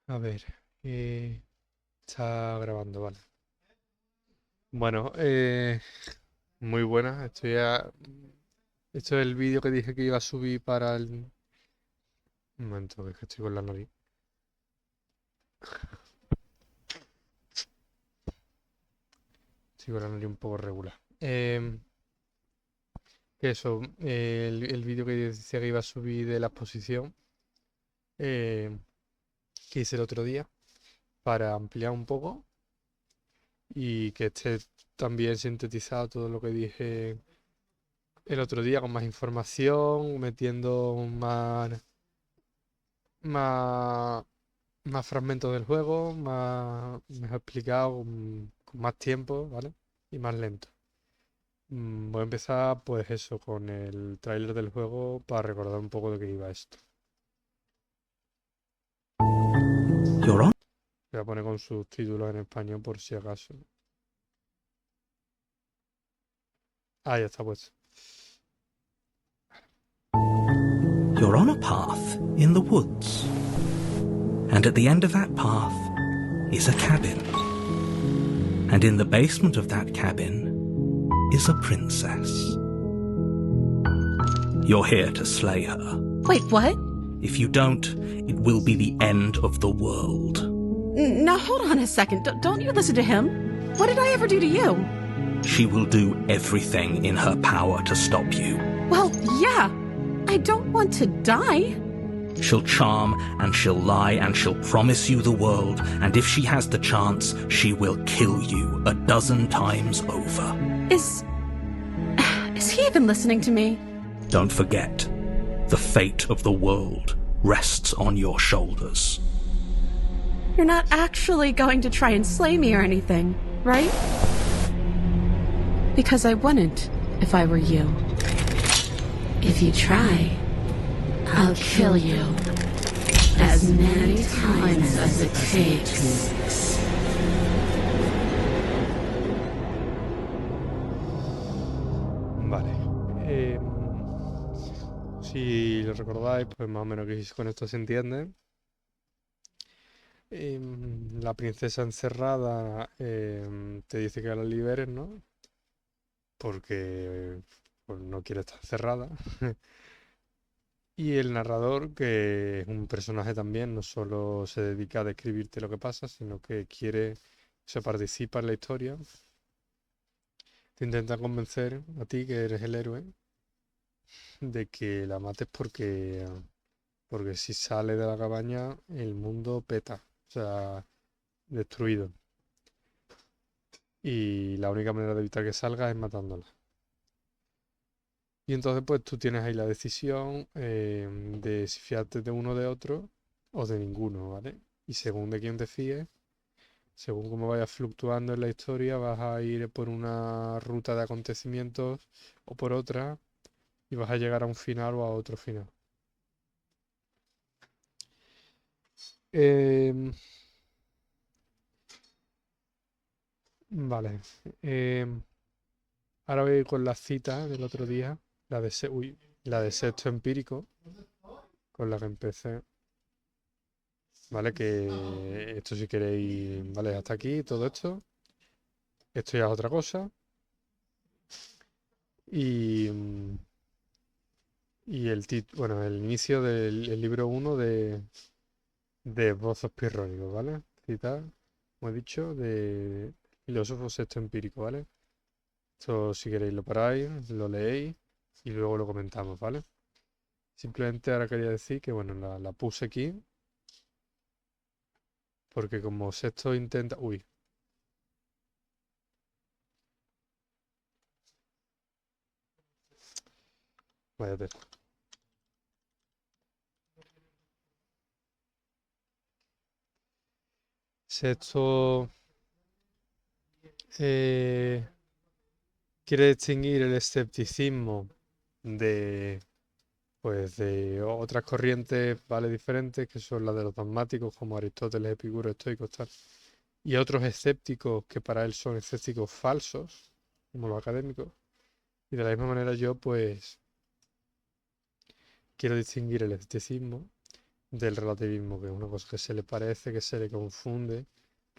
A ver, está grabando, vale. Bueno, muy buena. Esto es el vídeo que dije que iba a subir para el... Un momento, que es que estoy con la nariz. Estoy con la nariz un poco regular. Que eso, el vídeo que decía que iba a subir de la exposición eh, que hice el otro día para ampliar un poco y que esté también sintetizado todo lo que dije el otro día con más información, metiendo más, más fragmentos del juego, mejor explicado, con más tiempo, ¿vale? Y más lento. Voy a empezar, pues eso, con el tráiler del juego para recordar un poco de qué iba esto. You're on. Voy a poner con subtítulos en español por si acaso. Ah, ya está puesto. You're on a path in the woods. And at the end of that path is a cabin. And in the basement of that cabin is a princess. You're here to slay her. Wait, what? If you don't, it will be the end of the world. Now, hold on a second. Don't you listen to him? What did I ever do to you? She will do everything in her power to stop you. Well, yeah. I don't want to die. She'll charm and she'll lie and she'll promise you the world, and if she has the chance, she will kill you 12 times over. Is he even listening to me? Don't forget, the fate of the world rests on your shoulders. You're not actually going to try and slay me or anything, right? Because I wouldn't if I were you. If you try, I'll kill you as many times as it takes. Vale. Si lo recordáis, pues más o menos que con esto se entiende. La princesa encerrada te dice que la liberes, ¿no? Porque pues, no quiere estar encerrada. Y el narrador, que es un personaje también, no solo se dedica a describirte lo que pasa, sino que quiere, se participa en la historia. Te intenta convencer a ti, que eres el héroe, de que la mates porque si sale de la cabaña, el mundo peta, o sea, destruido. Y la única manera de evitar que salga es matándola. Y entonces, pues tú tienes ahí la decisión de si fiarte de uno o de otro o de ninguno, ¿vale? Y según de quién te fíes, según cómo vayas fluctuando en la historia, vas a ir por una ruta de acontecimientos o por otra y vas a llegar a un final o a otro final. Em, vale. Ahora voy a ir con la cita del otro día, la de sexto empírico, con la que empecé. ¿Vale? Que esto si queréis, ¿vale? Hasta aquí todo esto. Esto ya es otra cosa. Y, bueno, el inicio del el libro uno de Esbozos Pirrónicos, ¿vale? Citar, como he dicho, de filósofo sexto empírico, ¿vale? Esto si queréis lo paráis, lo leéis y luego lo comentamos, ¿vale? Simplemente ahora quería decir que, bueno, la puse aquí porque como sexto intenta... Uy, vaya tela. Sexto eh, quiere distinguir el escepticismo de, pues, de otras corrientes, ¿vale? Diferentes, que son las de los dogmáticos como Aristóteles, Epicuro, estoicos, tal. Y otros escépticos que para él son escépticos falsos, como los académicos. Y de la misma manera yo, pues, quiero distinguir el escepticismo del relativismo, que es una cosa que se le parece, que se le confunde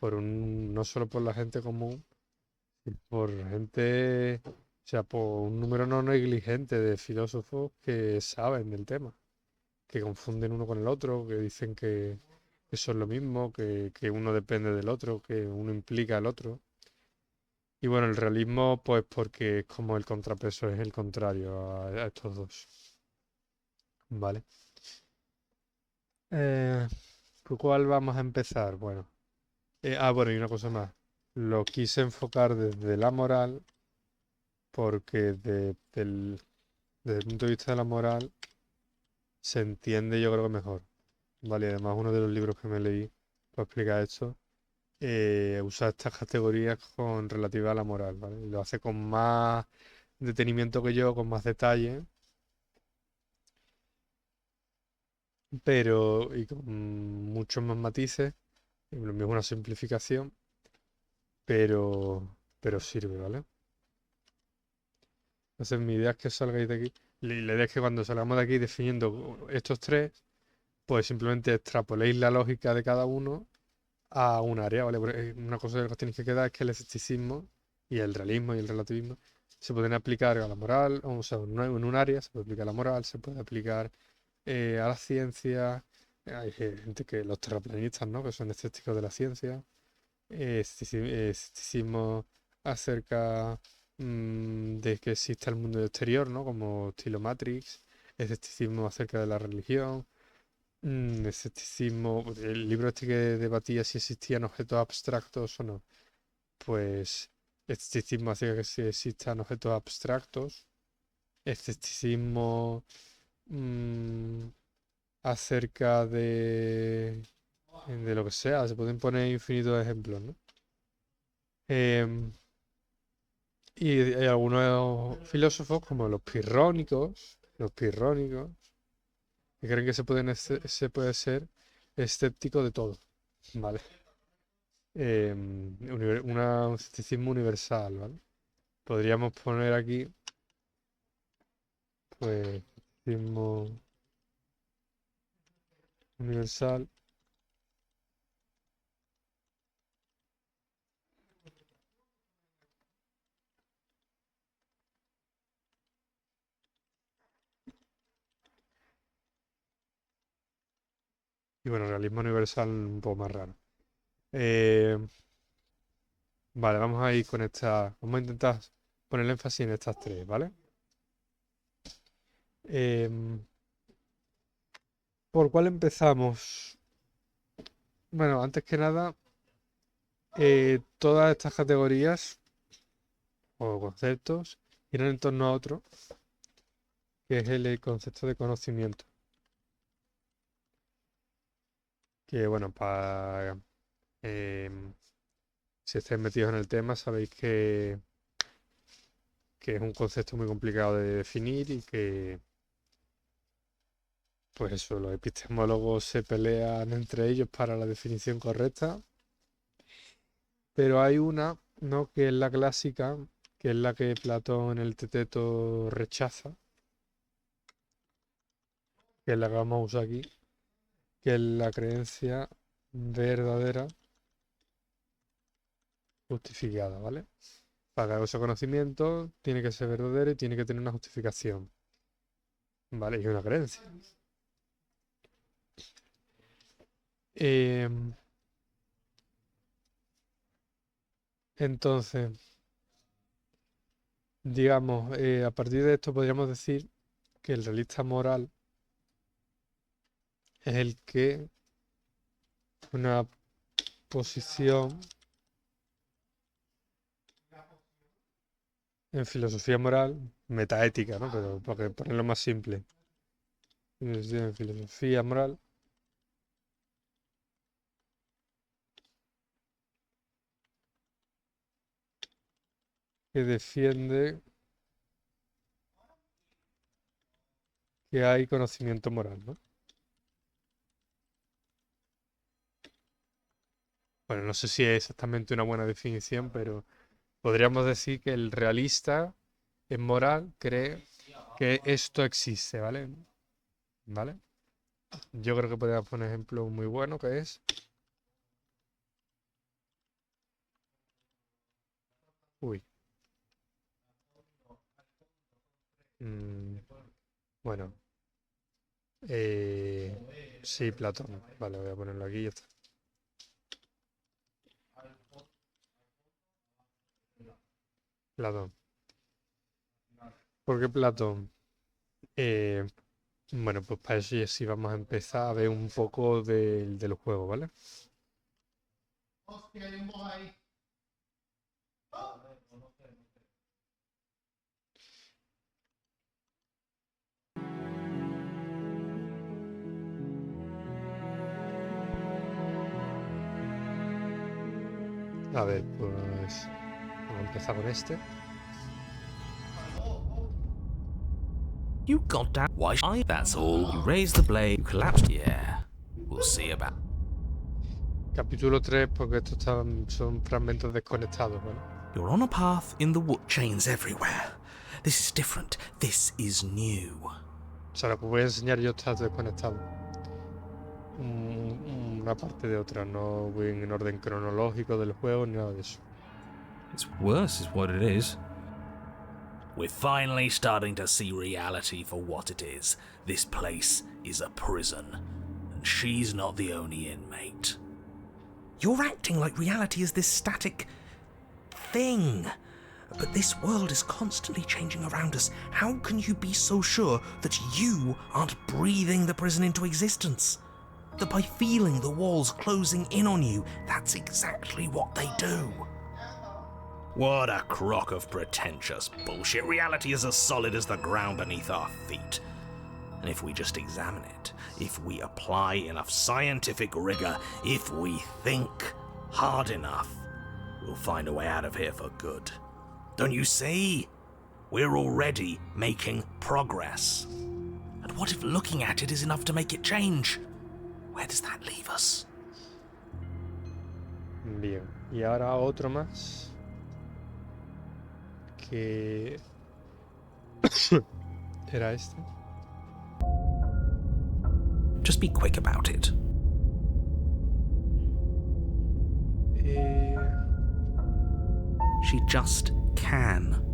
no solo por la gente común, sino por gente, o sea, por un número no negligente de filósofos que saben del tema, que confunden uno con el otro, que dicen que son lo mismo, que uno depende del otro, que uno implica al otro. Y bueno, el realismo, pues porque es como el contrapeso, es el contrario a estos dos. ¿Vale? Eh, ¿Por cuál vamos a empezar? Bueno, bueno, y una cosa más. Lo quise enfocar desde la moral, porque desde el punto de vista de la moral se entiende, yo creo que mejor. Vale, y además uno de los libros que me leí para explicar esto usa estas categorías con relativa a la moral, ¿vale? Y lo hace con más detenimiento que yo, con más detalle, pero y con muchos más matices. Y lo mismo es una simplificación, pero, pero sirve, ¿vale? Entonces mi idea es que salgáis de aquí. La idea es que cuando salgamos de aquí definiendo estos tres, pues simplemente extrapoléis la lógica de cada uno a un área, ¿vale? Porque una cosa que os tenéis que quedar es que el escepticismo y el realismo y el relativismo se pueden aplicar a la moral, o sea, en un área se puede aplicar a la moral, se puede aplicar a la ciencia. Hay gente que, los terraplanistas, ¿no? Que son escépticos de la ciencia. Escepticismo acerca de que exista el mundo exterior, ¿no? Como estilo Matrix. Escepticismo acerca de la religión. Escepticismo, el libro este que debatía si existían objetos abstractos o no, pues escepticismo acerca de que si existan objetos abstractos, escepticismo mm, acerca de lo que sea, se pueden poner infinitos ejemplos, ¿no? Em, y hay algunos filósofos como los pirrónicos, que creen que se puede ser escéptico de todo, ¿vale? Un escepticismo universal, ¿vale? Podríamos poner aquí, pues, escepticismo universal. Y bueno, realismo universal un poco más raro. Eh, vale, vamos a ir con esta. Vamos a intentar poner el énfasis en estas tres, ¿vale? Em, ¿Por cuál empezamos? Bueno, antes que nada, todas estas categorías o conceptos giran en torno a otro, que es el concepto de conocimiento. Que bueno, para si estáis metidos en el tema, sabéis que es un concepto muy complicado de definir y que, pues eso, los epistemólogos se pelean entre ellos para la definición correcta, pero hay una, ¿no? Que es la clásica, que es la que Platón en el Teteto rechaza, que es la que vamos a usar aquí, que es la creencia verdadera justificada, ¿vale? Para ese conocimiento tiene que ser verdadero y tiene que tener una justificación, ¿vale? Y una creencia. Em, entonces, digamos, a partir de esto podríamos decir que el realista moral es el que una posición en filosofía moral, metaética, ¿no? Pero para ponerlo más simple, en filosofía moral, que defiende que hay conocimiento moral, ¿no? Bueno, no sé si es exactamente una buena definición, pero podríamos decir que el realista en moral cree que esto existe, ¿vale? ¿Vale? Yo creo que podríamos poner un ejemplo muy bueno que es... Uy. Bueno. Sí, Platón. Vale, voy a ponerlo aquí y ya está. Platón. ¿Por qué Platón? Eh, bueno, pues para eso ya sí vamos a empezar a ver un poco del juego, ¿vale? A ver, pues vamos a empezar con este. You goddamn. Why? That's all. You raise the blade. You collapsed. Yeah. We'll see about. Capítulo 3, porque estos son fragmentos desconectados, ¿vale? You're on a path in the wood. Chains everywhere. This is different. This is new. O sea, lo que voy a enseñar yo está desconectado. Una parte de otra, no voy en orden cronológico del juego ni nada de eso. It's worse, is what it is. We're finally starting to see reality for what it is. This place is a prison, and she's not the only inmate. You're acting like reality is this static thing. But this world is constantly changing around us. How can you be so sure that you aren't breathing the prison into existence? That by feeling the walls closing in on you, that's exactly what they do. What a crock of pretentious bullshit. Reality is as solid as the ground beneath our feet. And if we just examine it, if we apply enough scientific rigor, if we think hard enough, we'll find a way out of here for good. Don't you see? We're already making progress. And what if looking at it is enough to make it change? Where does that leave us? Bien, y ahora otro más que era este. Just be quick about it. She just can.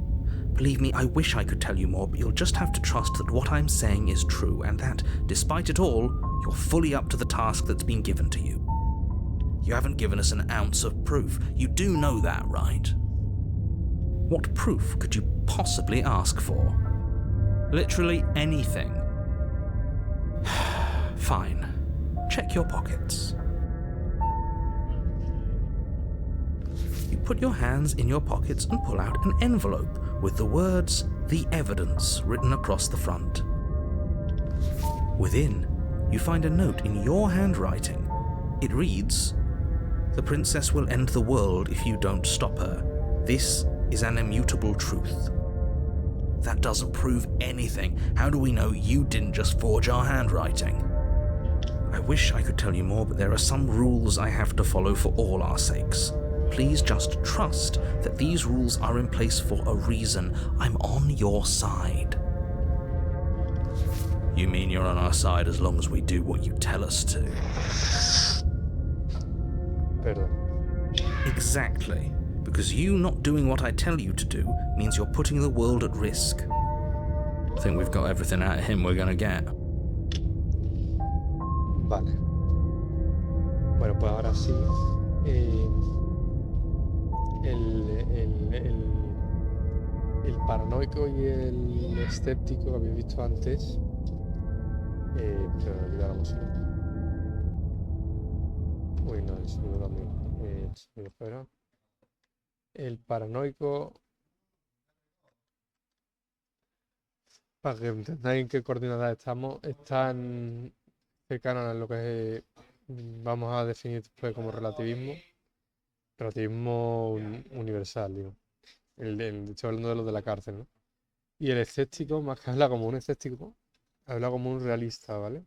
Believe me, I wish I could tell you more, but you'll just have to trust that what I'm saying is true, and that, despite it all, you're fully up to the task that's been given to you. You haven't given us an ounce of proof. You do know that, right? What proof could you possibly ask for? Literally anything. Fine. Check your pockets. You put your hands in your pockets and pull out an envelope with the words, "The Evidence," written across the front. Within, you find a note in your handwriting. It reads, "The princess will end the world if you don't stop her. This is an immutable truth." That doesn't prove anything. How do we know you didn't just forge our handwriting? I wish I could tell you more, but there are some rules I have to follow for all our sakes. Please just trust that these rules are in place for a reason. I'm on your side. You mean you're on our side as long as we do what you tell us to? Perdón. Exactly. Because you not doing what I tell you to do means you're putting the world at risk. I think we've got everything out of him we're gonna get. Vale. Bueno, pues ahora sí. El paranoico y el escéptico que habéis visto antes. Pero me olvidé la música. Uy, no, el sonido también. El sonido fuera. El paranoico. Para que entendáis en qué coordenadas estamos, están cercanos a lo que vamos a definir después como relativismo. Relativismo universal, digo. Estoy hablando de lo de la cárcel, ¿no? Y el escéptico, más que habla como un escéptico, habla como un realista, ¿vale?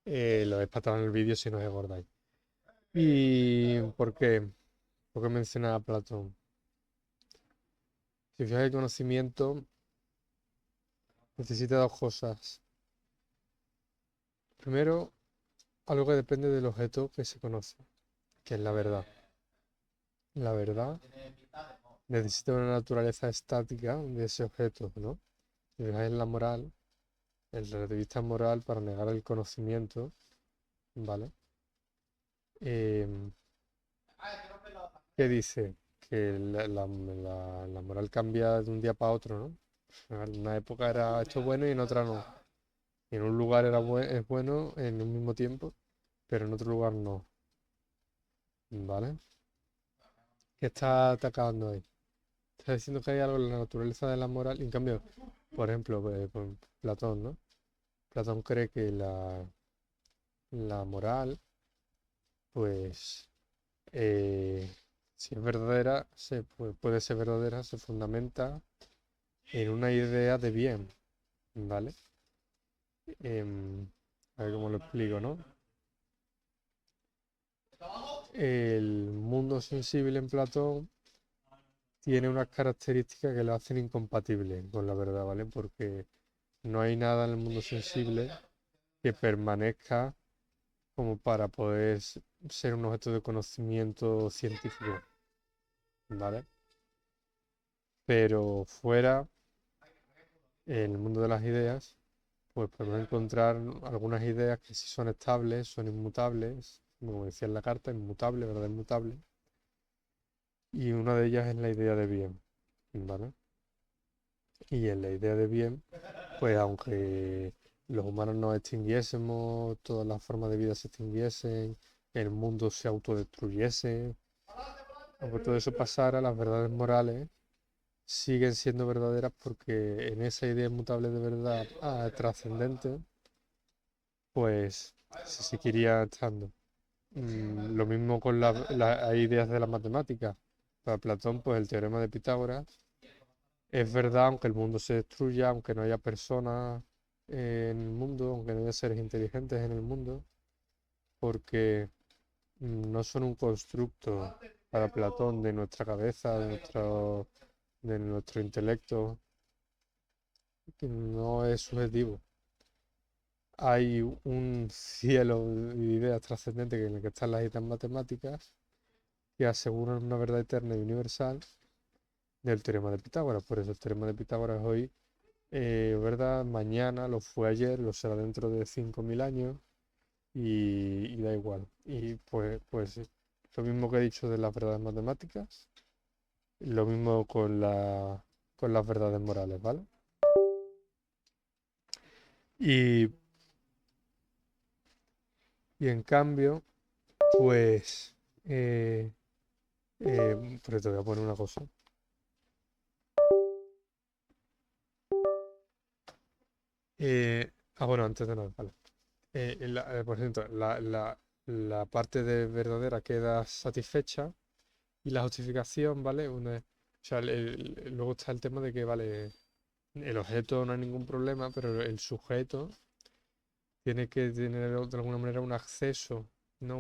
Lo he patado en el vídeo si no os acordáis. ¿Y por qué? ¿Por qué mencionaba a Platón? Si fijáis, el conocimiento necesita dos cosas. Primero, algo que depende del objeto que se conoce, que es la verdad. La verdad necesita una naturaleza estática de ese objeto, ¿no? Si fijáis en la moral, el relativista moral para negar el conocimiento, ¿vale? Em, ¿Qué dice? Que la moral cambia de un día para otro, ¿no? En una época era esto bueno y en otra no. Y en un lugar es bueno en un mismo tiempo, pero en otro lugar no, ¿vale? ¿Qué está atacando ahí? Está diciendo que hay algo en la naturaleza de la moral. Y en cambio, por ejemplo, con Platón, ¿no? Platón cree que la moral, pues, eh, si es verdadera, puede ser verdadera, se fundamenta en una idea de bien, ¿vale? A ver cómo lo explico, ¿no? El mundo sensible en Platón tiene unas características que lo hacen incompatible con la verdad, ¿vale? Porque no hay nada en el mundo sensible que permanezca como para poder ser un objeto de conocimiento científico, ¿vale? Pero fuera, en el mundo de las ideas, pues podemos encontrar algunas ideas que sí son estables, son inmutables, como decía en la carta, inmutable, verdad inmutable, y una de ellas es la idea de bien, ¿vale? Y en la idea de bien, pues aunque los humanos nos extinguiésemos, todas las formas de vida se extinguiesen, el mundo se autodestruyese, aunque todo eso pasara, las verdades morales siguen siendo verdaderas porque en esa idea inmutable de verdad trascendente, pues se seguiría estando. Lo mismo con las ideas de la matemática. Para Platón, pues el teorema de Pitágoras es verdad aunque el mundo se destruya, aunque no haya personas en el mundo, aunque no haya seres inteligentes en el mundo, porque no son un constructo para Platón de nuestra cabeza, de nuestro intelecto, que no es subjetivo. Hay un cielo de ideas trascendentes en el que están las ideas matemáticas que aseguran una verdad eterna y universal del teorema de Pitágoras. Por eso el teorema de Pitágoras hoy, ¿verdad? Mañana lo fue ayer, lo será dentro de 5.000 años y da igual. Y pues sí, lo mismo que he dicho de las verdades matemáticas, lo mismo con las verdades morales, ¿vale? Y, y en cambio, pues, pero te voy a poner una cosa. Bueno, antes de nada, vale. Por ejemplo, la parte de verdadera queda satisfecha y la justificación, ¿vale? O sea, luego está el tema de que, vale, el objeto no hay ningún problema, pero el sujeto tiene que tener de alguna manera un acceso, ¿no?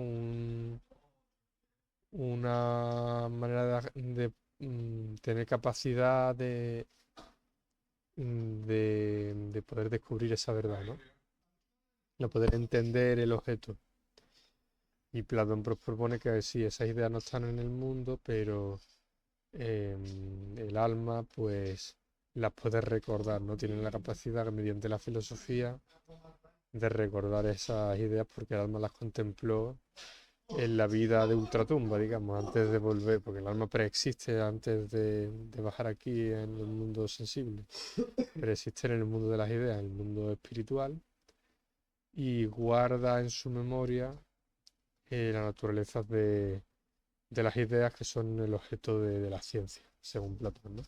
Una manera de tener capacidad de poder descubrir esa verdad, ¿no? De poder entender el objeto. Y Platón propone que sí, esas ideas no están en el mundo, pero el alma, pues, las puede recordar, ¿no? Tiene la capacidad mediante la filosofía de recordar esas ideas porque el alma las contempló en la vida de ultratumba, digamos, antes de volver, porque el alma preexiste antes de bajar aquí en el mundo sensible, preexiste en el mundo de las ideas, en el mundo espiritual, y guarda en su memoria la naturaleza de las ideas que son el objeto de la ciencia, según Platón, ¿no?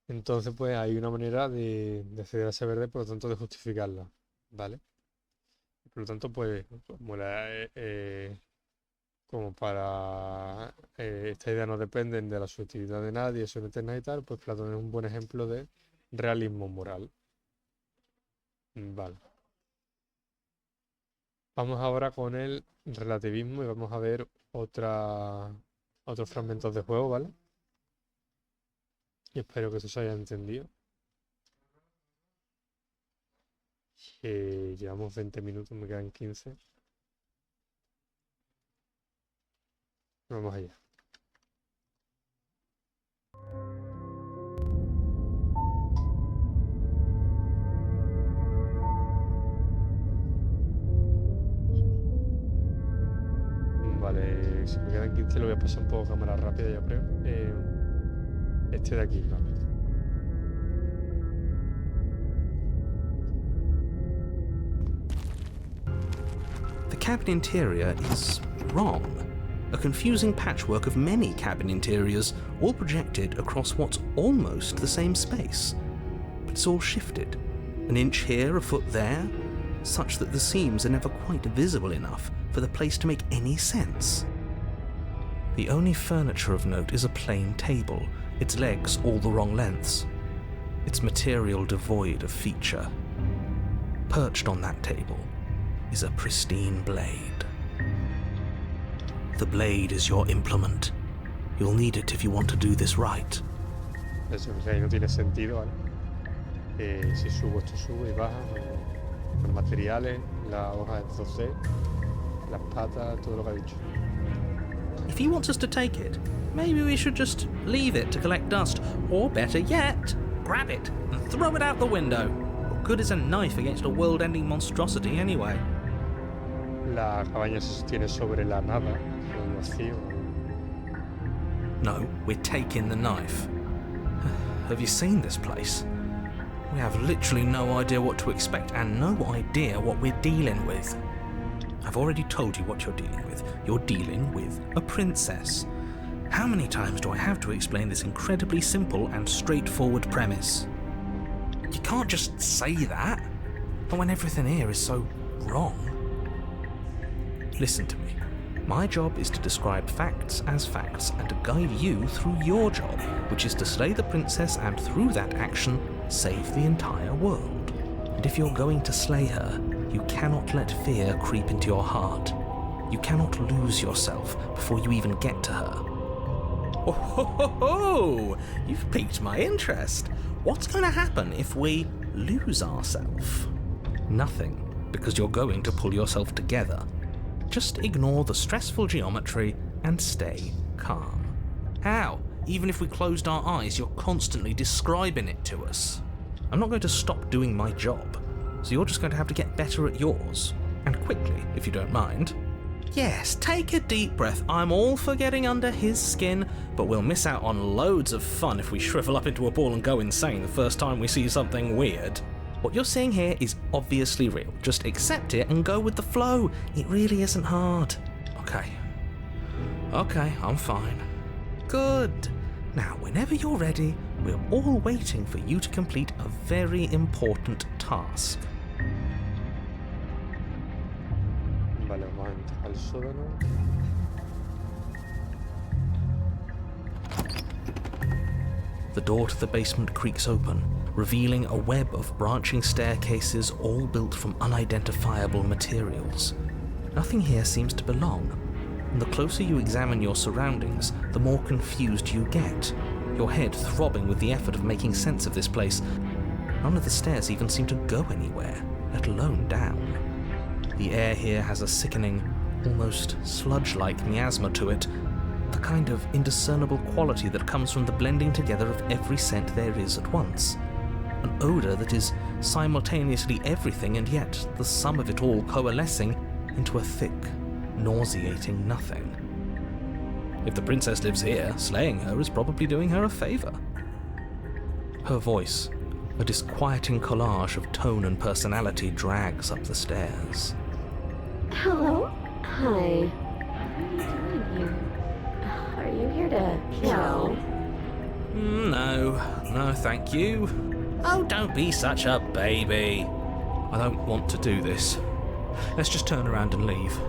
Entonces, pues hay una manera de acceder a ese verde, por lo tanto, de justificarla, ¿vale? Por lo tanto, pues, como para esta idea no dependen de la subjetividad de nadie, son eternas y tal, pues Platón es un buen ejemplo de realismo moral. Vale. Vamos ahora con el relativismo y vamos a ver otros fragmentos de juego, ¿vale? Y espero que eso se haya entendido. Llevamos 20 minutos, me quedan 15. Vamos allá. Vale, si me quedan 15 lo voy a pasar un poco a cámara rápida, yo creo. Este de aquí, vale. The cabin interior is wrong. A confusing patchwork of many cabin interiors, all projected across what's almost the same space. But it's all shifted. An inch here, a foot there, such that the seams are never quite visible enough for the place to make any sense. The only furniture of note is a plain table, its legs all the wrong lengths, its material devoid of feature. Perched on that table is a pristine blade. The blade is your implement. You'll need it if you want to do this right. Eso, o sea, ahí no tiene sentido, ¿vale? Si subo, esto sube y baja. Los materiales, la hoja es 2D, las patas, todo lo que ha dicho. If he wants us to take it, maybe we should just leave it to collect dust. Or better yet, grab it and throw it out the window. What good is a knife against a world-ending monstrosity anyway? La cabaña se sostiene sobre la nada, el vacío. No, we're taking the knife. Have you seen this place? We have literally no idea what to expect and no idea what we're dealing with. I've already told you what you're dealing with. You're dealing with a princess. How many times do I have to explain this incredibly simple and straightforward premise? You can't just say that, but when everything here is so wrong. Listen to me. My job is to describe facts as facts and to guide you through your job, which is to slay the princess and through that action, save the entire world. And if you're going to slay her, you cannot let fear creep into your heart. You cannot lose yourself before you even get to her. Oh, ho, ho, ho! You've piqued my interest. What's going to happen if we lose ourselves? Nothing, because you're going to pull yourself together. Just ignore the stressful geometry and stay calm. How? Even if we closed our eyes, you're constantly describing it to us. I'm not going to stop doing my job, so you're just going to have to get better at yours. And quickly, if you don't mind. Yes, take a deep breath. I'm all for getting under his skin, but we'll miss out on loads of fun if we shrivel up into a ball and go insane the first time we see something weird. What you're seeing here is obviously real. Just accept it and go with the flow. It really isn't hard. Okay, I'm fine. Good. Now, whenever you're ready, we're all waiting for you to complete a very important task. Vale, vamos a entrar al sótano. The door to the basement creaks open, revealing a web of branching staircases all built from unidentifiable materials. Nothing here seems to belong, and the closer you examine your surroundings, the more confused you get, your head throbbing with the effort of making sense of this place. None of the stairs even seem to go anywhere, let alone down. The air here has a sickening, almost sludge-like miasma to it, the kind of indiscernible quality that comes from the blending together of every scent there is at once. An odour that is simultaneously everything and yet the sum of it all coalescing into a thick, nauseating nothing. If the princess lives here, slaying her is probably doing her a favour. Her voice, a disquieting collage of tone and personality, drags up the stairs. Hello? Hi. What are you doing here? Are you here to kill? No, thank you. Oh, don't be such a baby. I don't want to do this. Let's just turn around and leave.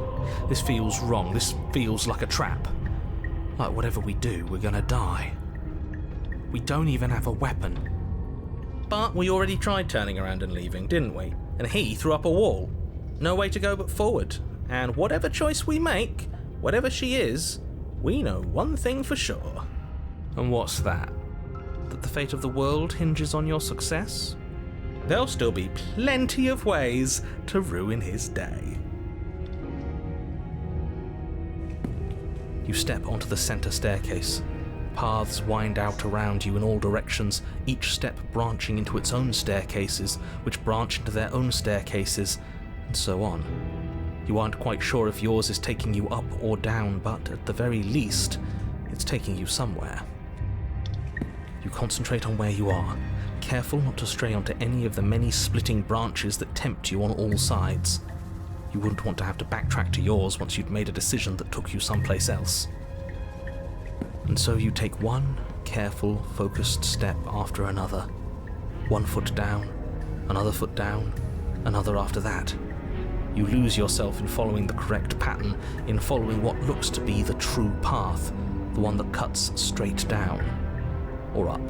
This feels wrong. This feels like a trap. Like whatever we do, we're gonna die. We don't even have a weapon. But we already tried turning around and leaving, didn't we? And he threw up a wall. No way to go but forward. And whatever choice we make, whatever she is, we know one thing for sure. And what's that? That the fate of the world hinges on your success? there'll still be plenty of ways to ruin his day. You step onto the center staircase. Paths wind out around you in all directions, each step branching into its own staircases, which branch into their own staircases, and so on. You aren't quite sure if yours is taking you up or down, but at the very least, it's taking you somewhere. You concentrate on where you are, careful not to stray onto any of the many splitting branches that tempt you on all sides. You wouldn't want to have to backtrack to yours once you'd made a decision that took you someplace else. And so you take one careful, focused step after another. 1 foot down, another foot down, another after that. You lose yourself in following the correct pattern, in following what looks to be the true path, the one that cuts straight down, or up,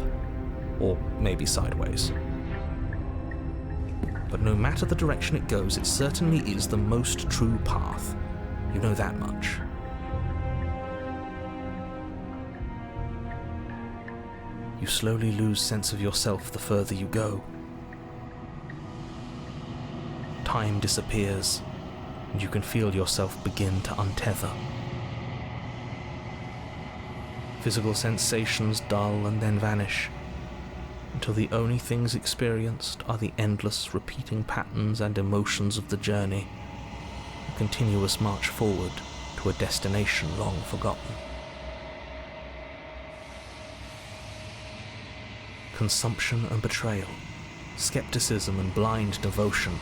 or maybe sideways. But no matter the direction it goes, it certainly is the most true path. You know that much. You slowly lose sense of yourself the further you go. Time disappears, and you can feel yourself begin to untether. Physical sensations dull and then vanish, until the only things experienced are the endless repeating patterns and emotions of the journey, a continuous march forward to a destination long forgotten. Consumption and betrayal, skepticism and blind devotion,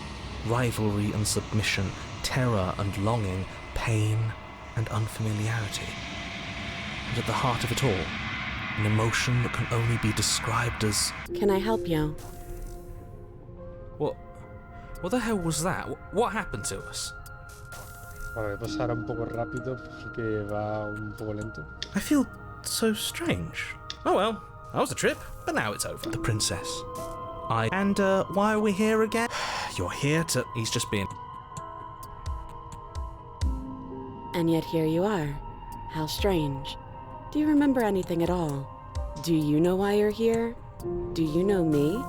rivalry and submission, terror and longing, pain and unfamiliarity. And at the heart of it all, an emotion that can only be described as... Can I help you? What the hell was that? What happened to us? Vale, pasar un poco rápido porque va un poco lento. I feel so strange. Oh well, that was a trip, but now it's over. The princess. And why are we here again? You're here to... He's just being... And yet here you are. How strange. Do you remember anything at all? Do you know why you're here? Do you know me?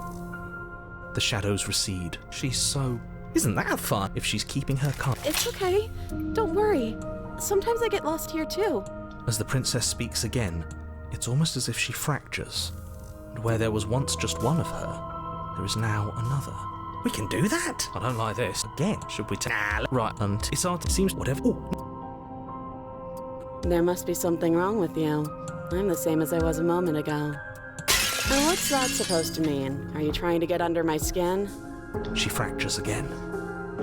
The shadows recede. She's so... Isn't that fun if she's keeping her calm? It's okay. Don't worry. Sometimes I get lost here too. As the princess speaks again, it's almost as if she fractures. And where there was once just one of her, there is now another. We can do that? I don't like this. Again, should we right, and it's hard. It seems whatever... Ooh. There must be something wrong with you. I'm the same as I was a moment ago. Now what's that supposed to mean? Are you trying to get under my skin? She fractures again.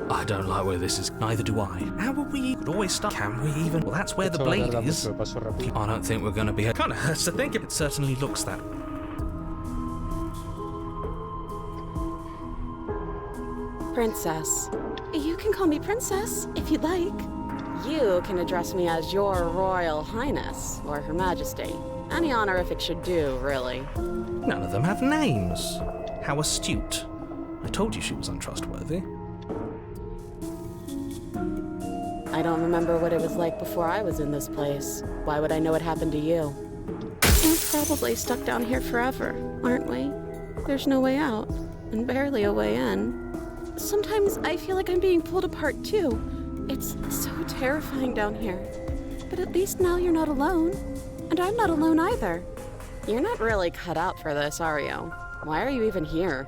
I don't like where this is. Neither do I. How will we always start? Can we even? Well, that's where the blade is. I don't think we're going to be... It kind of hurts to think it certainly looks that. Princess. You can call me Princess, if you'd like. You can address me as Your Royal Highness, or Her Majesty. Any honorific should do, really. None of them have names. How astute. I told you she was untrustworthy. I don't remember what it was like before I was in this place. Why would I know what happened to you? We're probably stuck down here forever, aren't we? There's no way out, and barely a way in. Sometimes I feel like I'm being pulled apart too. It's so terrifying down here. But at least now you're not alone. And I'm not alone either. You're not really cut out for this, are you? Why are you even here?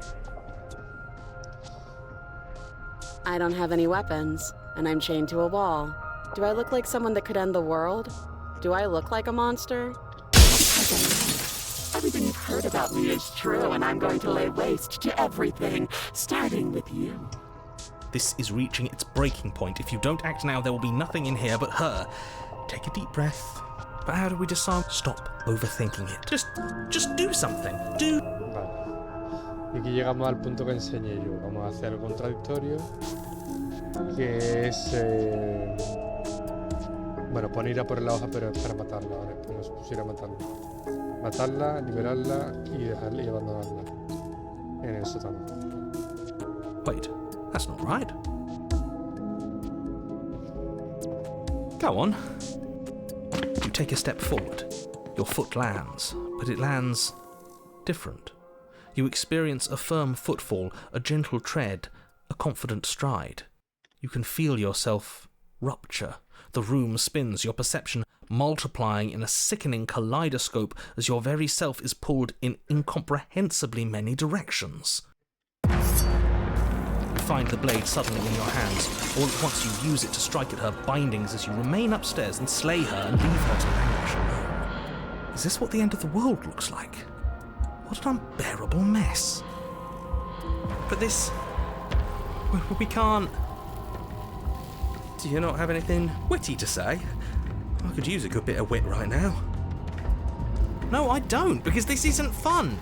I don't have any weapons, and I'm chained to a wall. Do I look like someone that could end the world? Do I look like a monster? Everything you've heard about me is true, and I'm going to lay waste to everything, starting with you. This is reaching its breaking point. If you don't act now, there will be nothing in here but her. Take a deep breath. But how do we decide? Stop overthinking it. Just do something. Do... Vale. Y aquí llegamos al punto que enseñé yo. Vamos a hacer algo contradictorio. Que es... Bueno, poner ir a por la hoja, pero es para matarla. Ahora es como si pusiera a matarla. Matarla, liberarla y dejarla y abandonarla. En el sótano. Wait, that's not right. Go on. You take a step forward. Your foot lands, but it lands different. You experience a firm footfall, a gentle tread, a confident stride. You can feel yourself rupture. The room spins, your perception multiplying in a sickening kaleidoscope as your very self is pulled in incomprehensibly many directions. You find the blade suddenly in your hands. All at once you use it to strike at her bindings as you remain upstairs and slay her and leave her to languish alone. Is this what the end of the world looks like? What an unbearable mess. But this... we can't... Do you not have anything witty to say? I could use a good bit of wit right now. No, I don't, because this isn't fun.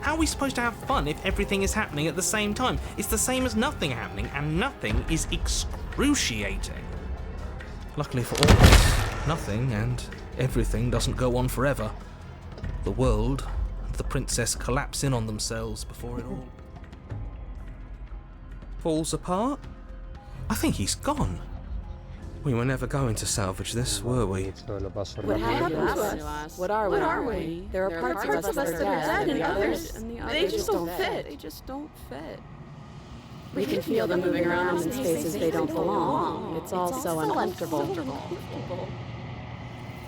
How are we supposed to have fun if everything is happening at the same time? It's the same as nothing happening, and nothing is excruciating. Luckily for all of us, nothing and everything doesn't go on forever. The world and the princess collapse in on themselves before it all falls apart. I think he's gone. We were never going to salvage this, were we? Esto lo paso What rápido. happened to us? What are we? There are parts of us that are dead, and others, they just don't fit. They just don't fit. We can feel them moving around in spaces they don't belong. It's all so uncomfortable.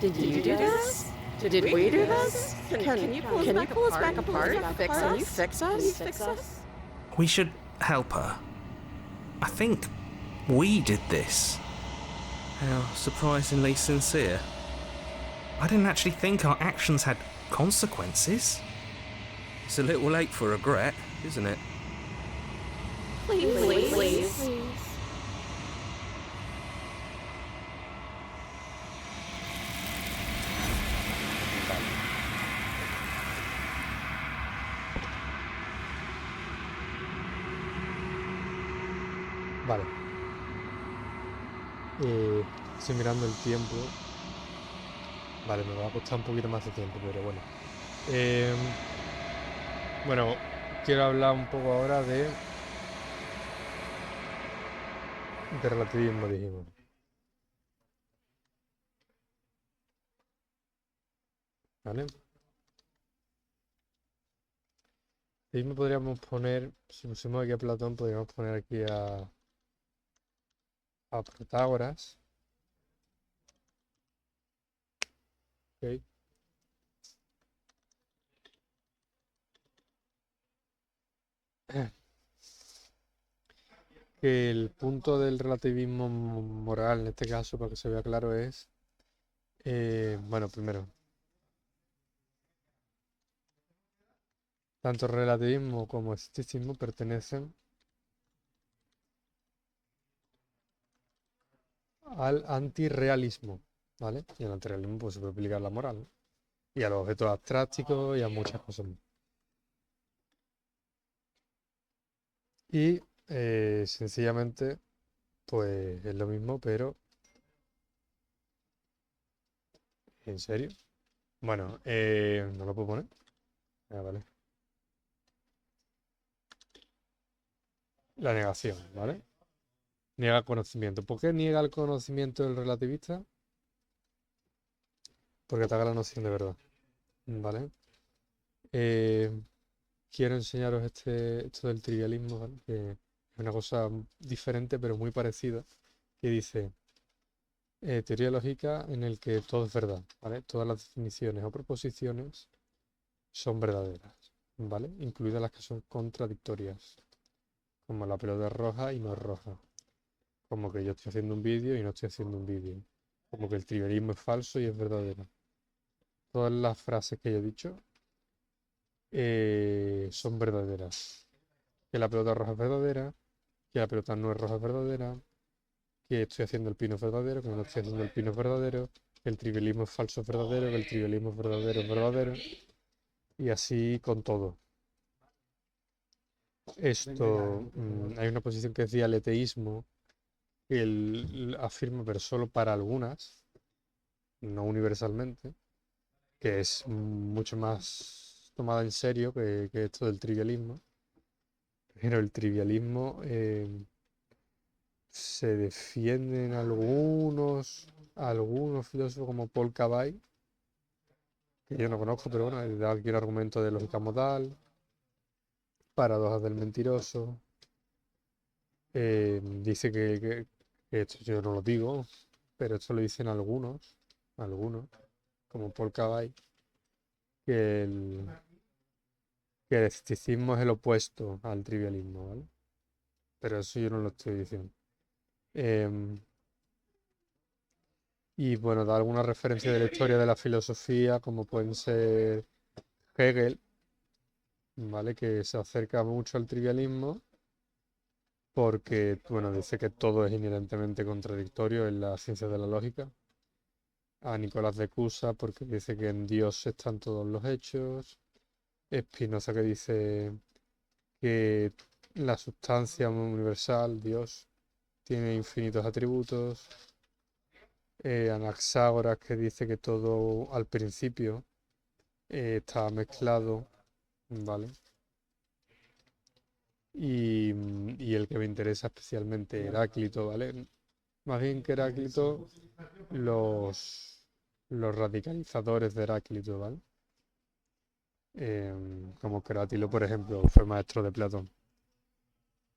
Did you do this? Did we do this? Can you pull us back apart? Can you fix us? We should help her. I think we did this. How surprisingly sincere. I didn't actually think our actions had consequences. It's a little late for regret, isn't it? Please. Vale. Estoy mirando el tiempo. Vale, me va a costar un poquito más de tiempo, pero bueno. Bueno, quiero hablar un poco ahora de relativismo, dijimos. ¿Vale? Y me podríamos poner, si pusimos aquí a Platón, podríamos poner aquí a Protágoras. Ok. Que el punto del relativismo moral, en este caso, para que se vea claro, es, bueno, primero, tanto relativismo como escepticismo pertenecen al antirrealismo, ¿vale? Y el antirrealismo pues se puede aplicar a la moral, ¿no? Y a los objetos abstractos y a muchas cosas más. Y sencillamente, pues es lo mismo, pero ¿en serio? Bueno, no lo puedo poner. Ah, vale. La negación, ¿vale? Niega el conocimiento. ¿Por qué niega el conocimiento el relativista? Porque ataca la noción de verdad, ¿vale? Quiero enseñaros esto del trivialismo, ¿vale? Que es una cosa diferente pero muy parecida, que dice teoría lógica en el que todo es verdad, ¿vale? Todas las definiciones o proposiciones son verdaderas, ¿vale? Incluidas las que son contradictorias, como la pelota es roja y no es roja, como que yo estoy haciendo un vídeo y no estoy haciendo un vídeo, como que el trivialismo es falso y es verdadero. Todas las frases que yo he dicho son verdaderas. Que la pelota roja es verdadera, que la pelota no es roja es verdadera, que estoy haciendo el pino es verdadero, que no estoy haciendo el pino es verdadero, que el trivialismo es falso es verdadero, que el trivialismo es verdadero, y así con todo. Esto, hay una posición que es dialeteísmo, que él afirma, pero solo para algunas, no universalmente, que es mucho más tomada en serio que esto del trivialismo. Pero el trivialismo se defienden algunos filósofos como Paul Cabay, que yo no conozco, pero bueno, he dado aquí un argumento de lógica modal. paradojas del mentiroso. Dice que esto yo no lo digo, pero esto lo dicen algunos, como Paul Cabay, que que el escepticismo es el opuesto al trivialismo, ¿vale? Pero eso yo no lo estoy diciendo. Em, y bueno, da alguna referencia de la historia de la filosofía, como pueden ser Hegel, ¿vale? Que se acerca mucho al trivialismo porque, bueno, dice que todo es inherentemente contradictorio en la ciencia de la lógica. A Nicolás de Cusa porque dice que en Dios están todos los hechos. Spinoza que dice que la sustancia universal, Dios, tiene infinitos atributos. Anaxágoras que dice que todo al principio está mezclado, ¿vale? Y el que me interesa especialmente, Heráclito, ¿vale? Más bien que Heráclito, los radicalizadores de Heráclito, ¿vale? Como Cratilo, por ejemplo, fue maestro de Platón.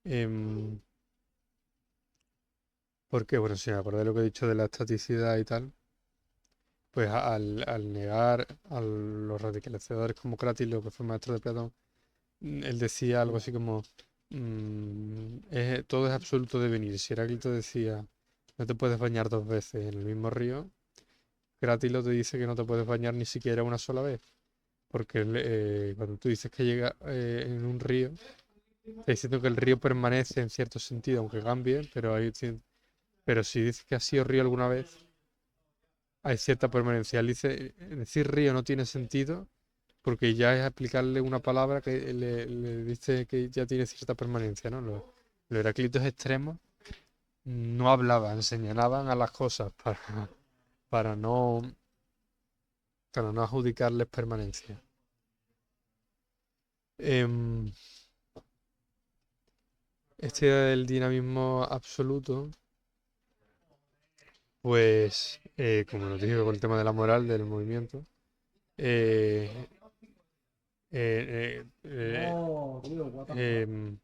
Em, Porque, bueno, si me acordé de lo que he dicho de la estaticidad y tal, pues al negar a los radicalizadores como Cratilo, que fue maestro de Platón, él decía algo así como, todo es absoluto devenir. Si Heráclito decía, no te puedes bañar dos veces en el mismo río, Cratilo te dice que no te puedes bañar ni siquiera una sola vez. Porque cuando tú dices que llega en un río, está diciendo que el río permanece en cierto sentido, aunque cambie, pero si dices que ha sido río alguna vez, hay cierta permanencia. Él dice, decir río no tiene sentido porque ya es aplicarle una palabra que le dice que ya tiene cierta permanencia, ¿no? Los Heráclitos extremos no hablaban, señalaban a las cosas para no, para no adjudicarles permanencia. Em, Este del dinamismo absoluto, pues, como nos dije con el tema de la moral del movimiento, eh, eh, eh, em,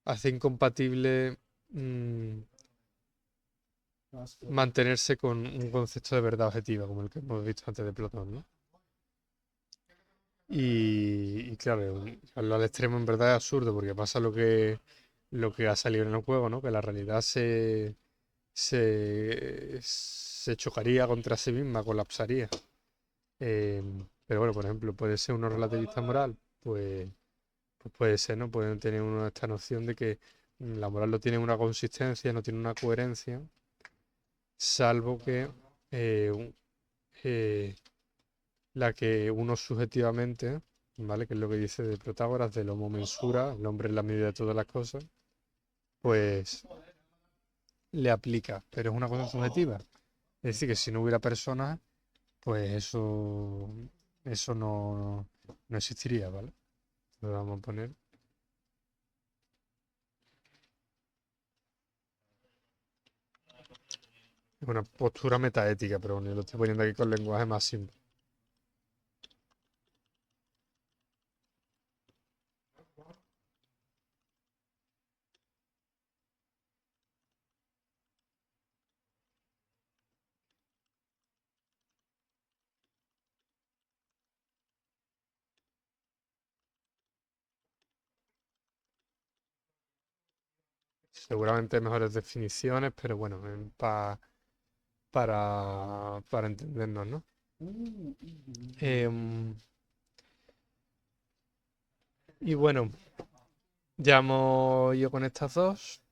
hace incompatible mantenerse con un concepto de verdad objetiva, como el que hemos visto antes de Platón, ¿no? Y claro, llevarlo al extremo en verdad es absurdo, porque pasa lo que ha salido en el juego, ¿no? Que la realidad se chocaría contra sí misma, colapsaría. Pero bueno, por ejemplo, puede ser uno relativista moral, pues puede ser, ¿no? Pueden tener uno esta noción de que la moral no tiene una consistencia, no tiene una coherencia, salvo que eh, la que uno subjetivamente, ¿vale? Que es lo que dice de Protágoras, del homo mensura, el hombre es la medida de todas las cosas, pues le aplica, pero es una cosa subjetiva. Es decir, que si no hubiera personas, pues eso no existiría, ¿vale? Lo vamos a poner. Es una postura metaética, pero bueno, yo lo estoy poniendo aquí con lenguaje más simple. Seguramente hay mejores definiciones, pero bueno, para entendernos, ¿no? Em, y bueno, ya hemos ido con estas dos.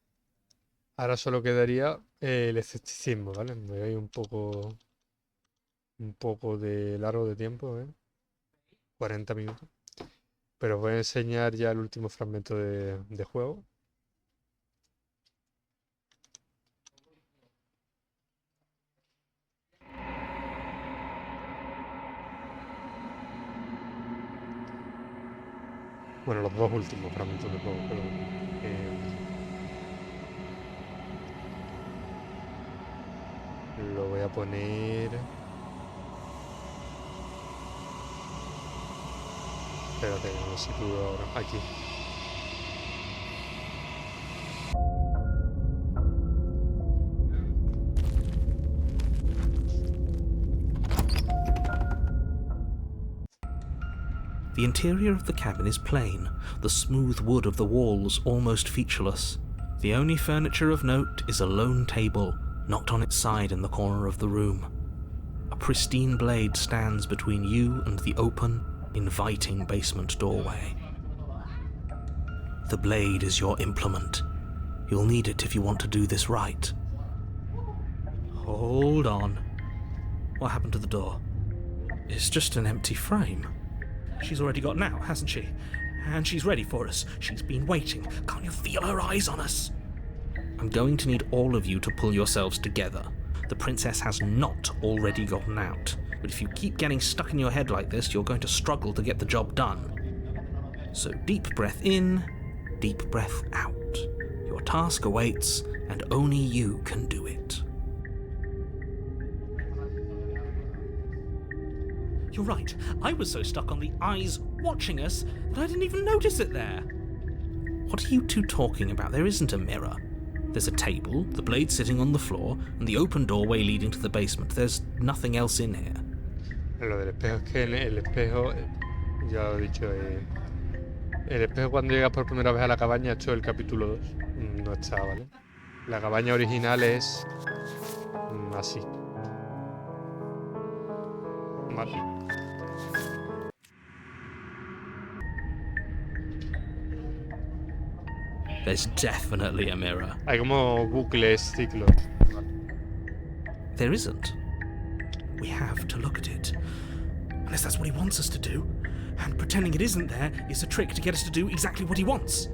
Ahora solo quedaría el escepticismo, ¿vale? Me voy a ir un poco de largo de tiempo, ¿eh? 40 minutos. Pero os voy a enseñar ya el último fragmento de juego. Bueno, los dos últimos fragmentos de juego, pero lo voy a poner. Espérate, no me sitúo ahora. Aquí. The interior of the cabin is plain, the smooth wood of the walls almost featureless. The only furniture of note is a lone table, knocked on its side in the corner of the room. A pristine blade stands between you and the open, inviting basement doorway. The blade is your implement. You'll need it if you want to do this right. Hold on. What happened to the door? It's just an empty frame. She's already gotten out, hasn't she? And she's ready for us. She's been waiting. Can't you feel her eyes on us? I'm going to need all of you to pull yourselves together. The princess has not already gotten out. But if you keep getting stuck in your head like this, you're going to struggle to get the job done. So deep breath in, deep breath out. Your task awaits, and only you can do it. You're right. I was so stuck on the eyes watching us that I didn't even notice it there. What are you two talking about? There isn't a mirror. There's a table, the blade sitting on the floor, and the open doorway leading to the basement. There's nothing else in here. Lo del espejo es que el espejo, ya lo he dicho, el espejo cuando llegas por primera vez a la cabaña, esto es el capítulo 2, no está, ¿vale? La cabaña original es así. Vale. There's definitely a mirror. Hay como bucles, ciclos. There isn't. We have to look at it. Unless that's what he wants us to do. And pretending it isn't there is a trick to get us to do exactly what he wants.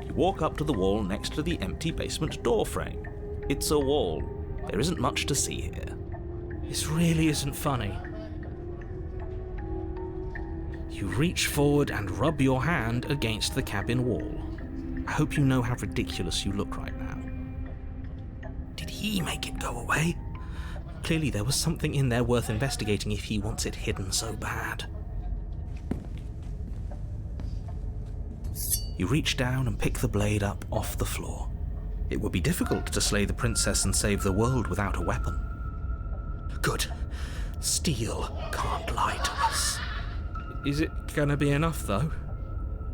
You walk up to the wall next to the empty basement door frame. It's a wall. There isn't much to see here. This really isn't funny. You reach forward and rub your hand against the cabin wall. I hope you know how ridiculous you look right now. Did he make it go away? Clearly there was something in there worth investigating if he wants it hidden so bad. You reach down and pick the blade up off the floor. It would be difficult to slay the princess and save the world without a weapon. Good. Steel can't lie to us. Is it gonna be enough, though?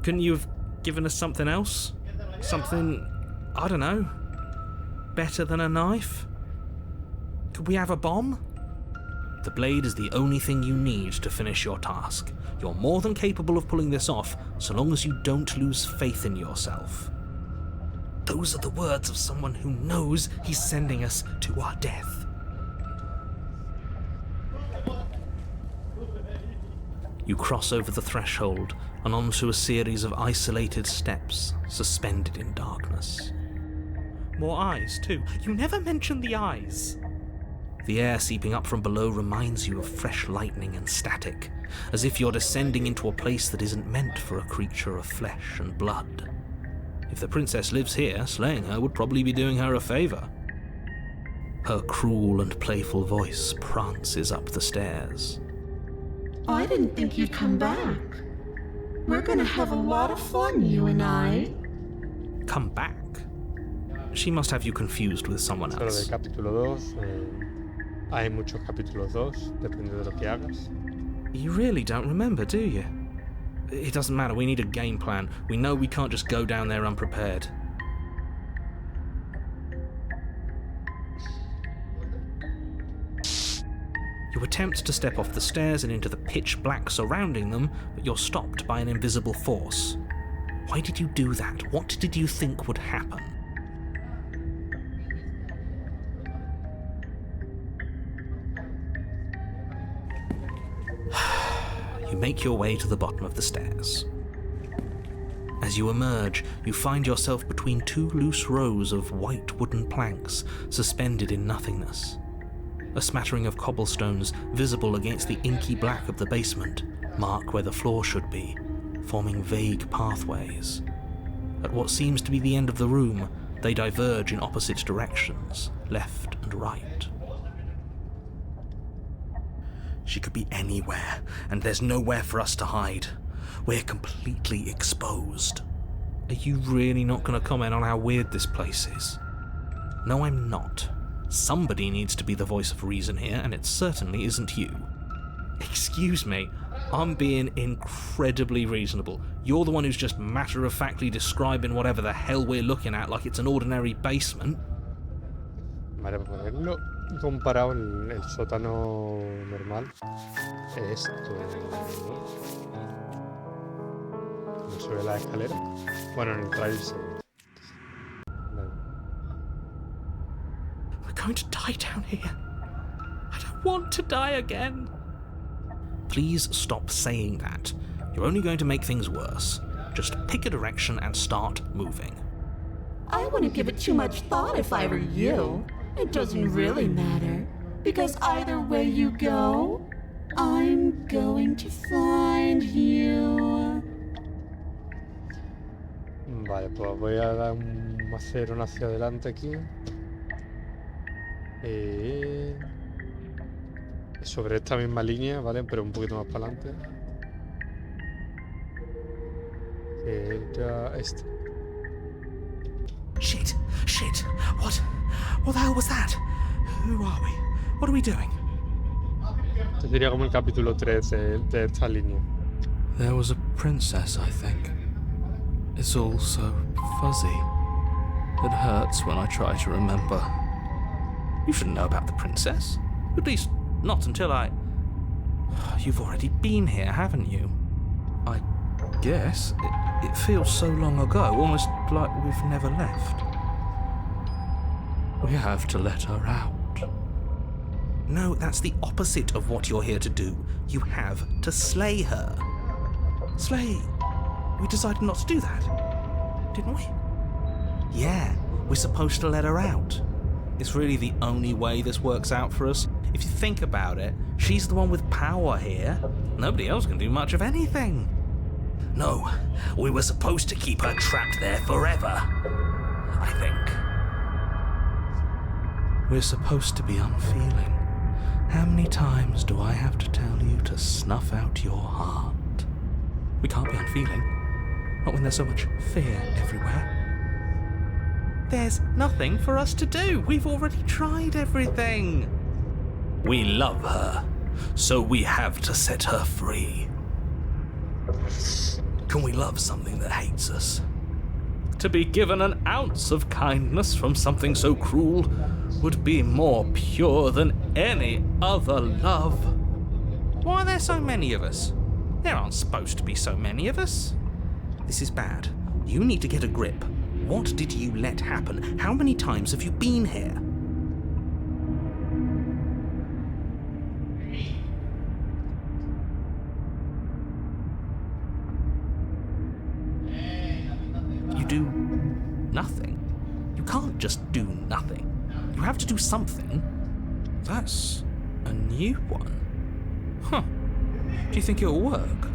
Couldn't you have given us something else? Something, I don't know, better than a knife? Could we have a bomb? The blade is the only thing you need to finish your task. You're more than capable of pulling this off, so long as you don't lose faith in yourself. Those are the words of someone who knows he's sending us to our death. You cross over the threshold and onto a series of isolated steps, suspended in darkness. More eyes, too. You never mention the eyes. The air seeping up from below reminds you of fresh lightning and static, as if you're descending into a place that isn't meant for a creature of flesh and blood. If the princess lives here, slaying her would probably be doing her a favour. Her cruel and playful voice prances up the stairs. I didn't think you'd come back. We're gonna have a lot of fun, you and I. Come back? She must have you confused with someone Solo else. del capítulo 2. Hay muchos capítulos 2, depende de lo que hagas. You really don't remember, do you? It doesn't matter, we need a game plan. We know we can't just go down there unprepared. You attempt to step off the stairs and into the pitch black surrounding them, but you're stopped by an invisible force. Why did you do that? What did you think would happen? You make your way to the bottom of the stairs. As you emerge, you find yourself between two loose rows of white wooden planks suspended in nothingness. A smattering of cobblestones visible against the inky black of the basement mark where the floor should be, forming vague pathways. At what seems to be the end of the room, they diverge in opposite directions, left and right. She could be anywhere, and there's nowhere for us to hide. We're completely exposed. Are you really not going to comment on how weird this place is? No, I'm not. Somebody needs to be the voice of reason here, and it certainly isn't you. Excuse me, I'm being incredibly reasonable. You're the one who's just matter-of-factly describing whatever the hell we're looking at like it's an ordinary basement. Vale, por ponerlo comparado el sótano normal. Esto. ¿Cómo sube la escalera? Bueno, en el trailer se ve. Vale. We're going to die down here. I don't want to die again. Please stop saying that. You're only going to make things worse. Just pick a direction and start moving. I wouldn't give it too much thought if I were you. It doesn't really matter, because either way you go, I'm going to find you. Vale, pues voy a dar un macerón hacia adelante aquí. Sobre esta misma línea, ¿vale? Pero un poquito más para adelante. Que era este. Shit! What the hell was that? Who are we? What are we doing? Este sería como el capítulo 3 de esta línea. There was a princess, I think. It's all so fuzzy. It hurts when I try to remember. You shouldn't know about the princess. At least, not until I... You've already been here, haven't you? I guess. It feels so long ago, almost like we've never left. We have to let her out. No, that's the opposite of what you're here to do. You have to slay her. Slay? We decided not to do that, didn't we? Yeah, we're supposed to let her out. It's really the only way this works out for us. If you think about it, she's the one with power here. Nobody else can do much of anything. No, we were supposed to keep her trapped there forever, I think. We're supposed to be unfeeling. How many times do I have to tell you to snuff out your heart? We can't be unfeeling. Not when there's so much fear everywhere. There's nothing for us to do. We've already tried everything. We love her, so we have to set her free. Can we love something that hates us? To be given an ounce of kindness from something so cruel would be more pure than any other love. Why are there so many of us? There aren't supposed to be so many of us. This is bad. You need to get a grip. What did you let happen? How many times have you been here? You do nothing. You can't just do nothing. You have to do something. That's a new one. Huh. Do you think it'll work?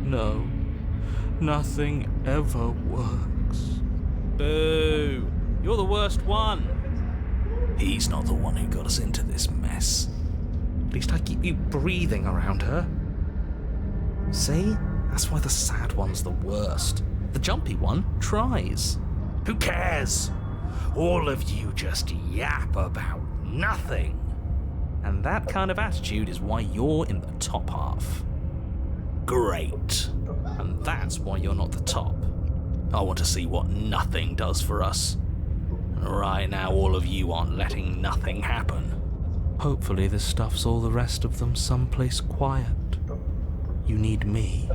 No, nothing ever works. Boo! You're the worst one. He's not the one who got us into this mess. At least I keep you breathing around her. See? That's why the sad one's the worst. The jumpy one tries. Who cares? All of you just yap about nothing. And that kind of attitude is why you're in the top half. Great. And that's why you're not the top. I want to see what nothing does for us. Right now, all of you aren't letting nothing happen. Hopefully this stuffs all the rest of them someplace quiet. You need me,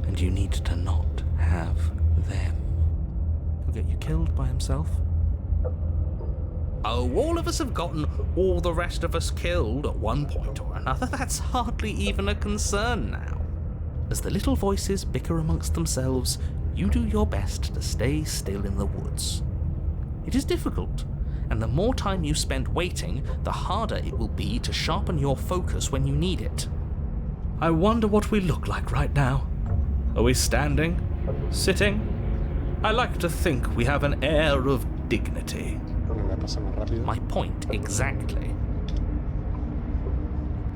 and you need to not have them. He'll get you killed by himself. Oh, all of us have gotten all the rest of us killed at one point or another. That's hardly even a concern now. As the little voices bicker amongst themselves, you do your best to stay still in the woods. It is difficult, and the more time you spend waiting, the harder it will be to sharpen your focus when you need it. I wonder what we look like right now. Are we standing? Sitting? I like to think we have an air of dignity. My point exactly.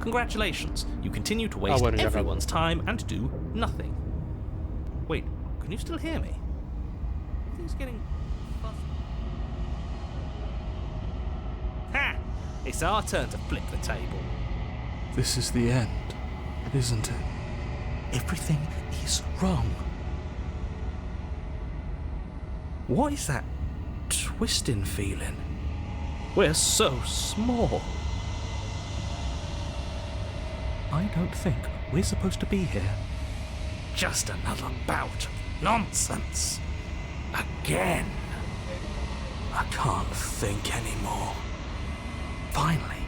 Congratulations, you continue to waste bueno, ya everyone's time and do nothing. Wait, can you still hear me? Everything's getting fuzzy. Ha! It's our turn to flip the table. This is the end, isn't it? Everything is wrong. What is that twisting feeling? We're so small. I don't think we're supposed to be here. Just another bout of nonsense. Again. I can't think anymore. Finally,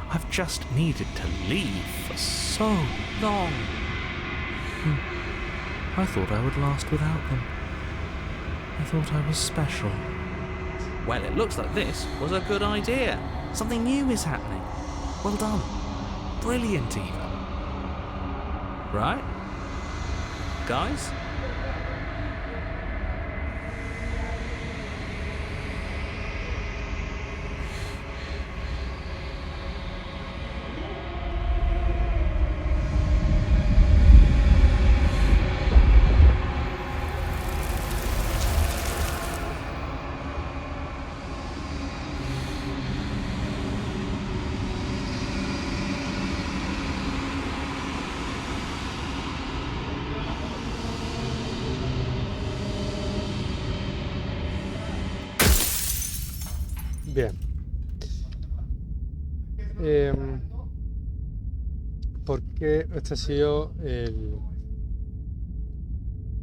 I've just needed to leave for so long. I thought I would last without them. I thought I was special. Well, it looks like this was a good idea. Something new is happening. Well done. Brilliant, even. Right? Guys? Bien. ¿Por qué esta ha sido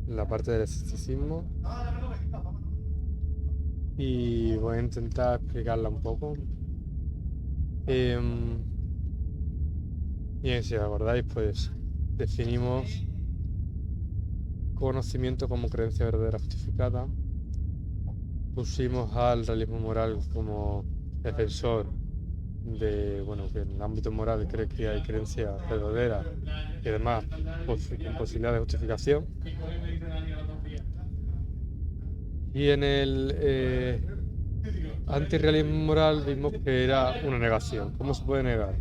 la parte del escepticismo? Y voy a intentar explicarla un poco. Bien, si os acordáis, pues definimos conocimiento como creencia verdadera justificada. Pusimos al realismo moral como defensor de, bueno, que en el ámbito moral cree que hay creencia verdadera y además con posibilidad de justificación. Y en el antirrealismo moral vimos que era una negación. ¿Cómo se puede negar?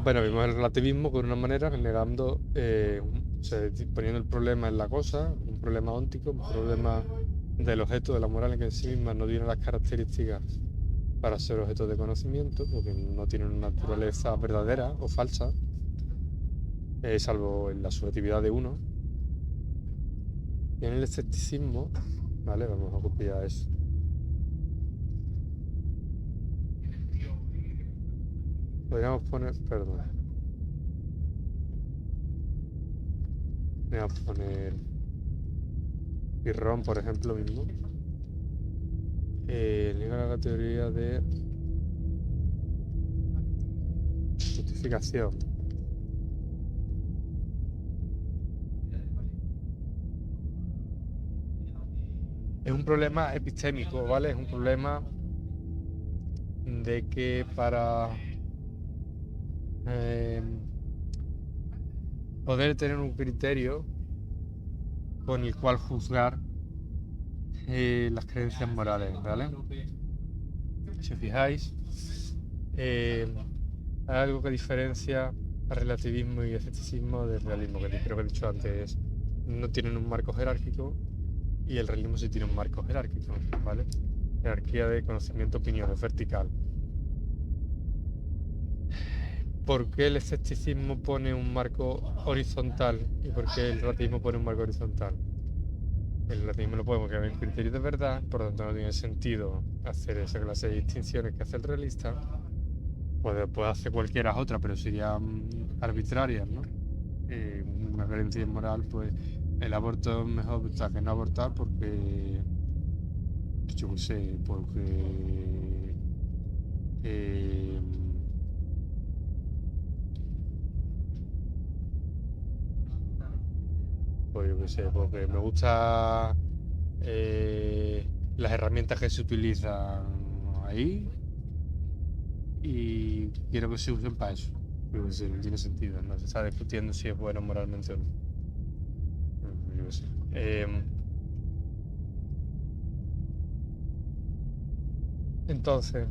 Bueno, vimos el relativismo por una manera, negando, o sea, poniendo el problema en la cosa, un problema óntico, un problema del objeto, de la moral en que en sí misma no tiene las características para ser objeto de conocimiento, porque no tiene una naturaleza verdadera o falsa, salvo en la subjetividad de uno. Y en el escepticismo, vale, vamos a copiar eso. Podríamos poner, perdón. Voy a poner Pirrón, por ejemplo, mismo. Liga la categoría de justificación. Es un problema epistémico, ¿vale? Es un problema de que para poder tener un criterio con el cual juzgar las creencias morales, ¿vale? Si os fijáis, hay algo que diferencia al relativismo y escepticismo del realismo, que creo que he dicho antes, no tienen un marco jerárquico y el realismo sí tiene un marco jerárquico, ¿vale? Jerarquía de conocimiento, opinión, es vertical. ¿Por qué el escepticismo pone un marco horizontal y por qué el relativismo pone un marco horizontal? El relativismo lo podemos quedar en criterio de verdad, por lo tanto no tiene sentido hacer esa clase de distinciones que hace el realista. Puede hacer cualquiera otra, pero serían arbitrarias, ¿no? Una creencia moral, pues el aborto es mejor que no abortar porque, yo qué sé, porque pues yo qué sé, porque me gusta las herramientas que se utilizan ahí y quiero que se usen para eso. Yo qué sé, no tiene sentido, no se está discutiendo si es bueno moralmente o no. Yo qué sé. Entonces,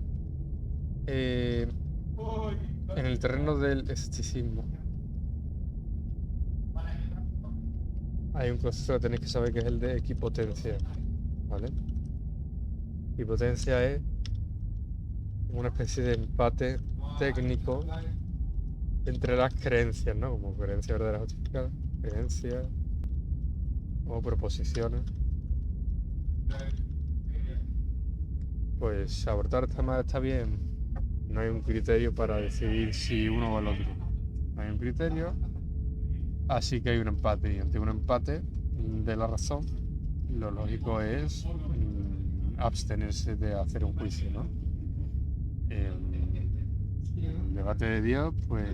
En el terreno del escepticismo hay un concepto que tenéis que saber que es el de equipotencia, ¿vale? Equipotencia es una especie de empate técnico entre las creencias, ¿no? Como creencias verdaderas justificadas, creencias o proposiciones. Pues abortar esta madre está bien. No hay un criterio para decidir si uno o el otro. No hay un criterio, así que hay un empate. Y ante un empate de la razón, lo lógico es abstenerse de hacer un juicio, ¿no? El debate de Dios, pues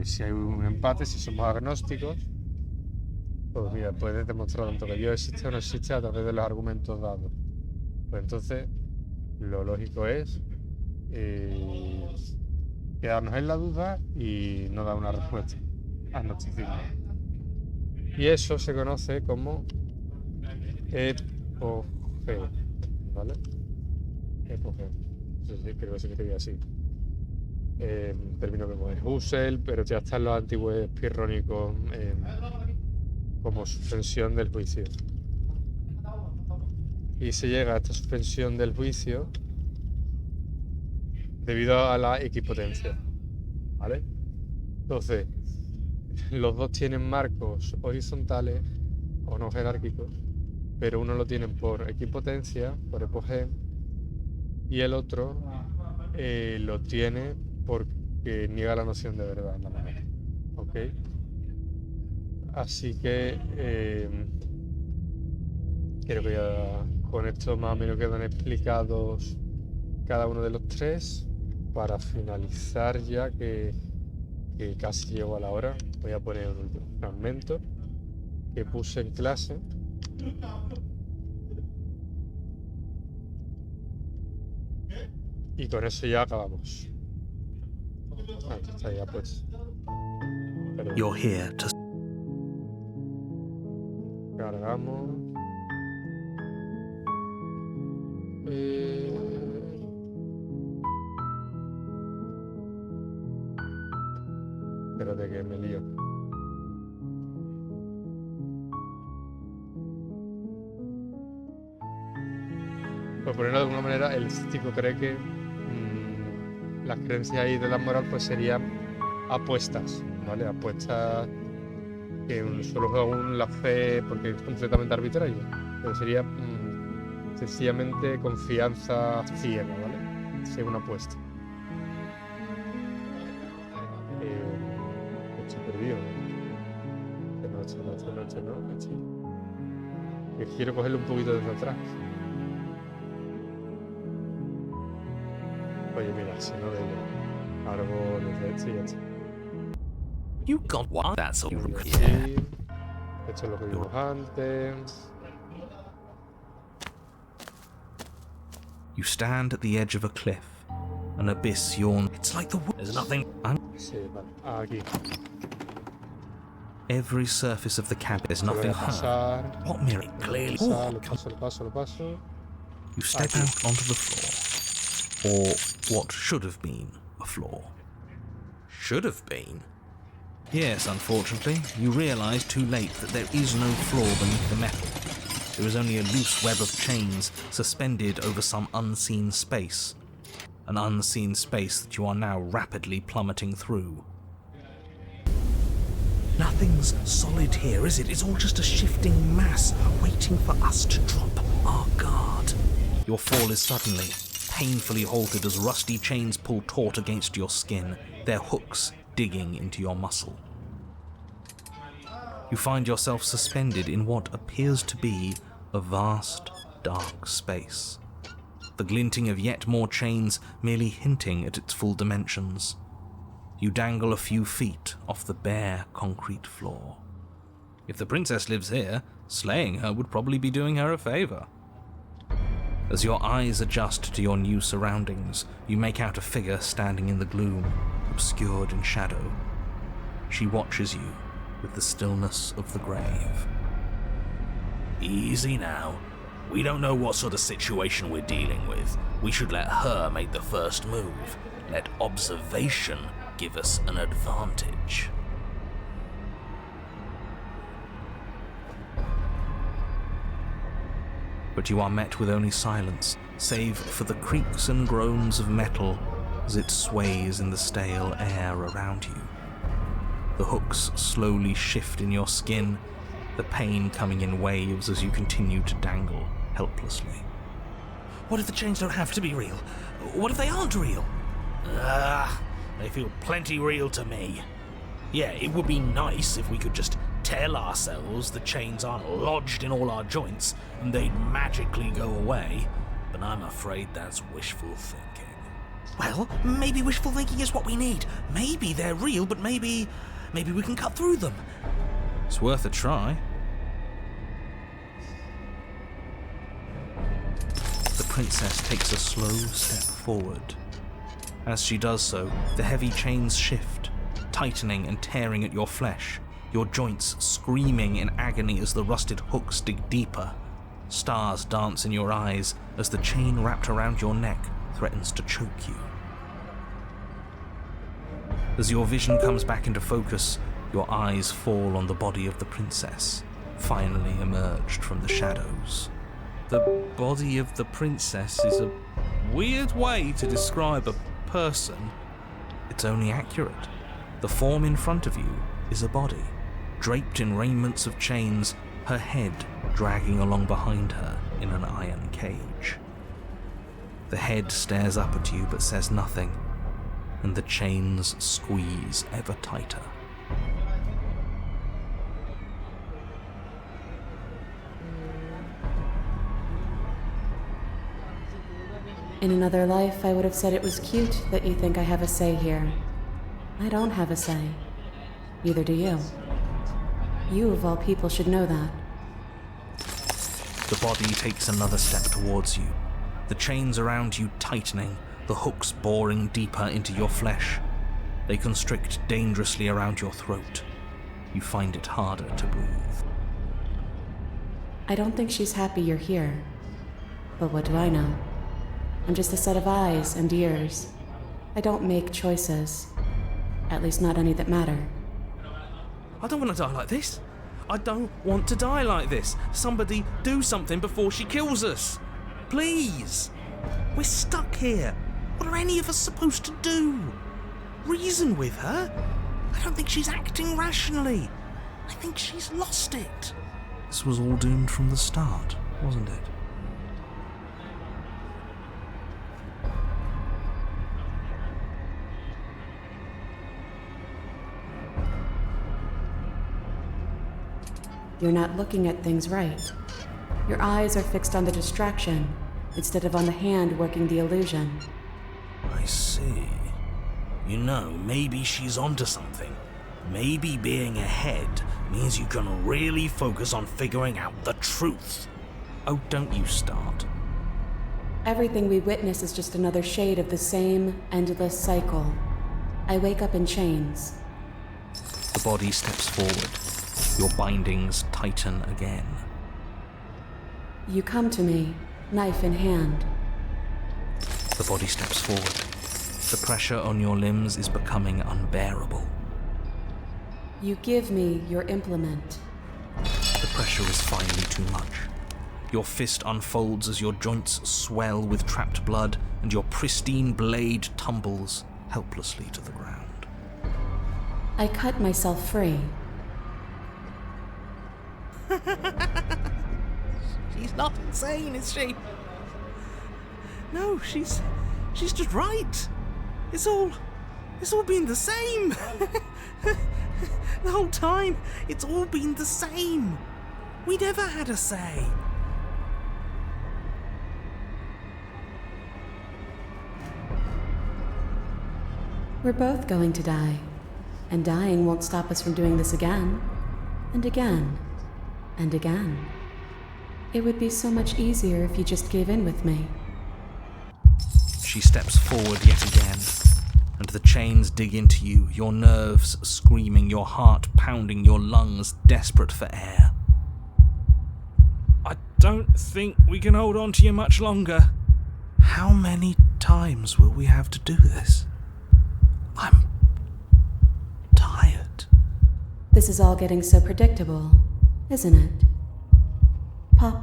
si hay un empate, si somos agnósticos, pues mira, puedes demostrar tanto que Dios existe o no existe a través de los argumentos dados. Pues entonces, lo lógico es quedarnos en la duda y no dar una respuesta. Agnosticismo. Y eso se conoce como epogeo, ¿vale? Epogeo. Sí, creo que se escribía así. Un término que es Husserl, pero ya están los antiguos pirrónicos como suspensión del juicio. Y se llega a esta suspensión del juicio debido a la equipotencia, ¿vale? Entonces, los dos tienen marcos horizontales o no jerárquicos, pero uno lo tienen por equipotencia, por epogeo, y el otro lo tiene porque niega la noción de verdad, la manera. ¿Ok? Así que creo que ya con esto más o menos quedan explicados cada uno de los tres. Para finalizar ya, que casi llego a la hora, voy a poner un último fragmento que puse en clase. Y con eso ya acabamos. Está ya pues. Perdón. You're here to... Cargamos. Espérate que me lío. Por ponerlo de alguna manera, el escéptico cree que las creencias ahí de la moral pues serían apuestas, ¿vale? Apuestas que solo juegan la fe porque es completamente arbitrario, pero sería sencillamente confianza ciega, ¿vale? Sería una apuesta. Estoy perdido. Esta noche, no. Que quiero cogerlo un poquito desde atrás. Oye, mira, si no de cargo desde este y ya está. You got what? That's all. Sí. Esto es lo que vimos antes. You stand at the edge of a cliff. An abyss yawns. It's like the there's nothing. Sí, vale. Aquí. Every surface of the cabin. There's nothing. Pasar. What mirror? Clearly. Lo paso. You step Aquí. out onto the floor. Or what should have been a floor. Should have been? Yes, unfortunately, you realise too late that there is no floor beneath the metal. There is only a loose web of chains suspended over some unseen space. An unseen space that you are now rapidly plummeting through. Nothing's solid here, is it? It's all just a shifting mass waiting for us to drop our guard. Your fall is suddenly, painfully halted as rusty chains pull taut against your skin, their hooks digging into your muscle. You find yourself suspended in what appears to be a vast, dark space. The glinting of yet more chains merely hinting at its full dimensions. You dangle a few feet off the bare concrete floor. If the princess lives here, slaying her would probably be doing her a favour. As your eyes adjust to your new surroundings, you make out a figure standing in the gloom, obscured in shadow. She watches you with the stillness of the grave. Easy now. We don't know what sort of situation we're dealing with. We should let her make the first move. let observation give us an advantage. But you are met with only silence, save for the creaks and groans of metal as it sways in the stale air around you. The hooks slowly shift in your skin, the pain coming in waves as you continue to dangle helplessly. What if the chains don't have to be real? What if they aren't real? They feel plenty real to me. Yeah, it would be nice if we could just tell ourselves the chains aren't lodged in all our joints and they'd magically go away, but I'm afraid that's wishful thinking. Well, maybe wishful thinking is what we need. Maybe they're real, but maybe we can cut through them. It's worth a try. The princess takes a slow step forward. As she does so, the heavy chains shift, tightening and tearing at your flesh, your joints screaming in agony as the rusted hooks dig deeper. Stars dance in your eyes as the chain wrapped around your neck threatens to choke you. As your vision comes back into focus, your eyes fall on the body of the princess, finally emerged from the shadows. The body of the princess is a weird way to describe a person. It's only accurate. The form in front of you is a body, draped in raiments of chains, her head dragging along behind her in an iron cage. The head stares up at you but says nothing, and the chains squeeze ever tighter. In another life, I would have said it was cute that you think I have a say here. I don't have a say. Neither do you. You, of all people, should know that. The body takes another step towards you, the chains around you tightening, the hooks boring deeper into your flesh. They constrict dangerously around your throat. You find it harder to breathe. I don't think she's happy you're here. But what do I know? I'm just a set of eyes and ears. I don't make choices. At least not any that matter. I don't want to die like this. I don't want to die like this. Somebody do something before she kills us. Please. We're stuck here. What are any of us supposed to do? Reason with her? I don't think she's acting rationally. I think she's lost it. This was all doomed from the start, wasn't it? You're not looking at things right. Your eyes are fixed on the distraction instead of on the hand working the illusion. I see. You know, maybe she's onto something. Maybe being ahead means you can really focus on figuring out the truth. Oh, don't you start. Everything we witness is just another shade of the same endless cycle. I wake up in chains. The body steps forward. Your bindings tighten again. You come to me, knife in hand. The body steps forward. The pressure on your limbs is becoming unbearable. You give me your implement. The pressure is finally too much. Your fist unfolds as your joints swell with trapped blood and your pristine blade tumbles helplessly to the ground. I cut myself free. She's not insane, is she? No, she's just right. It's all been the same. The whole time, it's all been the same. We never had a say. We're both going to die, and dying won't stop us from doing this again, and again, and again. It would be so much easier if you just gave in with me. She steps forward yet again, and the chains dig into you, your nerves screaming, your heart pounding, your lungs desperate for air. I don't think we can hold on to you much longer. How many times will we have to do this? I'm tired. This is all getting so predictable, isn't it? Pop.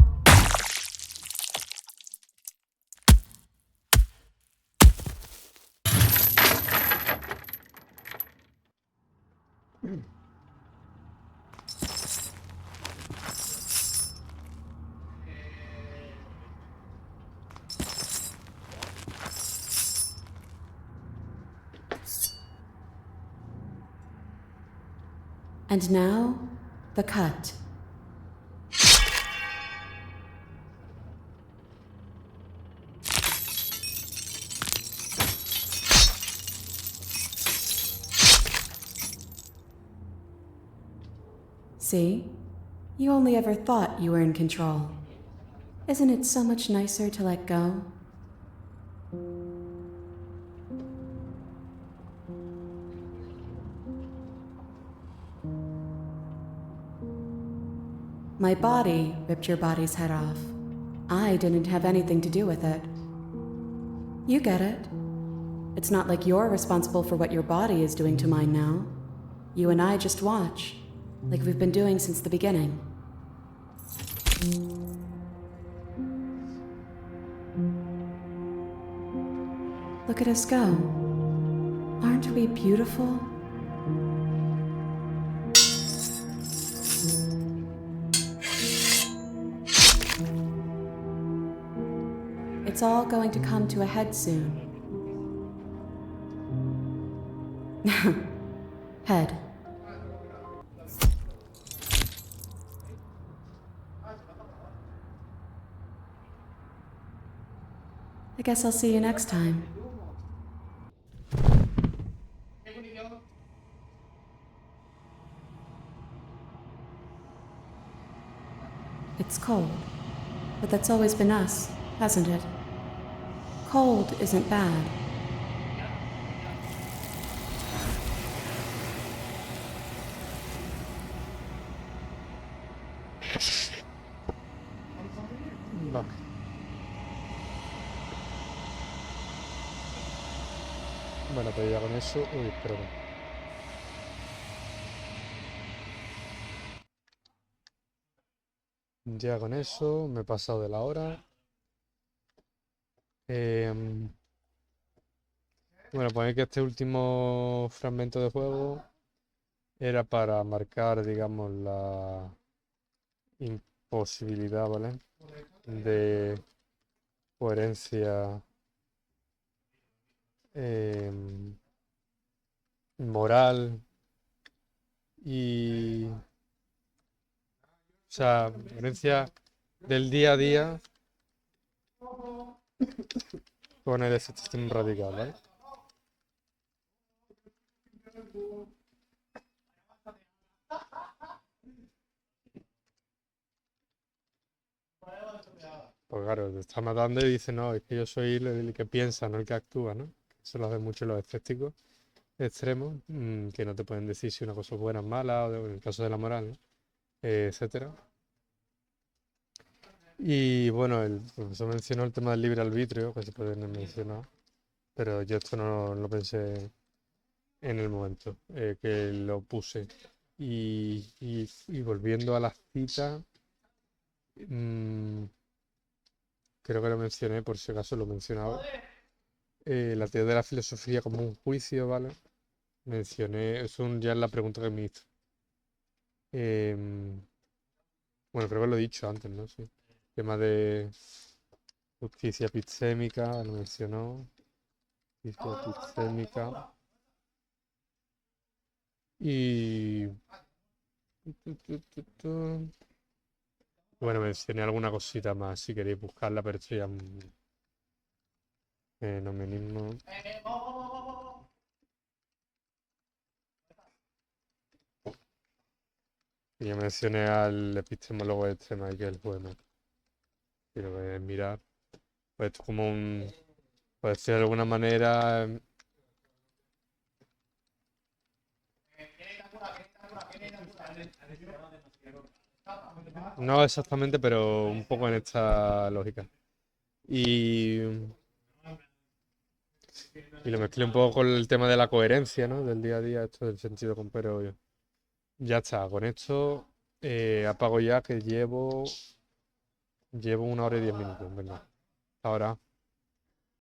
And now, the cut. See? You only ever thought you were in control. Isn't it so much nicer to let go? My body ripped your body's head off. I didn't have anything to do with it. You get it. It's not like you're responsible for what your body is doing to mine now. You and I just watch, like we've been doing since the beginning. Look at us go. Aren't we beautiful? It's all going to come to a head soon. Head. I guess I'll see you next time. It's cold, but that's always been us, hasn't it? Cold isn't bad. Vale. Bueno, pues ya con eso... Uy, perdón. Ya con eso me he pasado de la hora. Bueno, poner que este último fragmento de juego era para marcar, digamos, la imposibilidad, ¿vale? De coherencia moral y... O sea, coherencia del día a día con el escepticismo radical, ¿vale? Pues claro, te está matando y dice, no, es que yo soy el que piensa, no el que actúa, ¿no? Eso lo hacen mucho los escépticos extremos, que no te pueden decir si una cosa es buena o mala, o en el caso de la moral, ¿no? Etcétera. Y bueno, el profesor mencionó el tema del libre arbitrio, que se puede mencionar, pero yo esto no lo pensé en el momento que lo puse. Y volviendo a las citas, creo que lo mencioné, por si acaso lo he mencionado. La teoría de la filosofía como un juicio, ¿vale? Mencioné, ya es la pregunta que me hizo. Bueno, creo que lo he dicho antes, ¿no? Sí. Tema de justicia epistémica, lo mencionó. Justicia epistémica. Y... Bueno, mencioné alguna cosita más, si queréis buscarla, pero esto ya... Fenomenismo. Y yo mencioné al epistemólogo este Michael Huemer. Si lo queréis mirar. Pues esto es como un... Puede ser de alguna manera... No exactamente, pero un poco en esta lógica. Y Y lo mezclé un poco con el tema de la coherencia, ¿no? Del día a día, esto del sentido común, pero ya está. Con esto apago ya que llevo 1 hora y 10 minutos, venga. Ahora.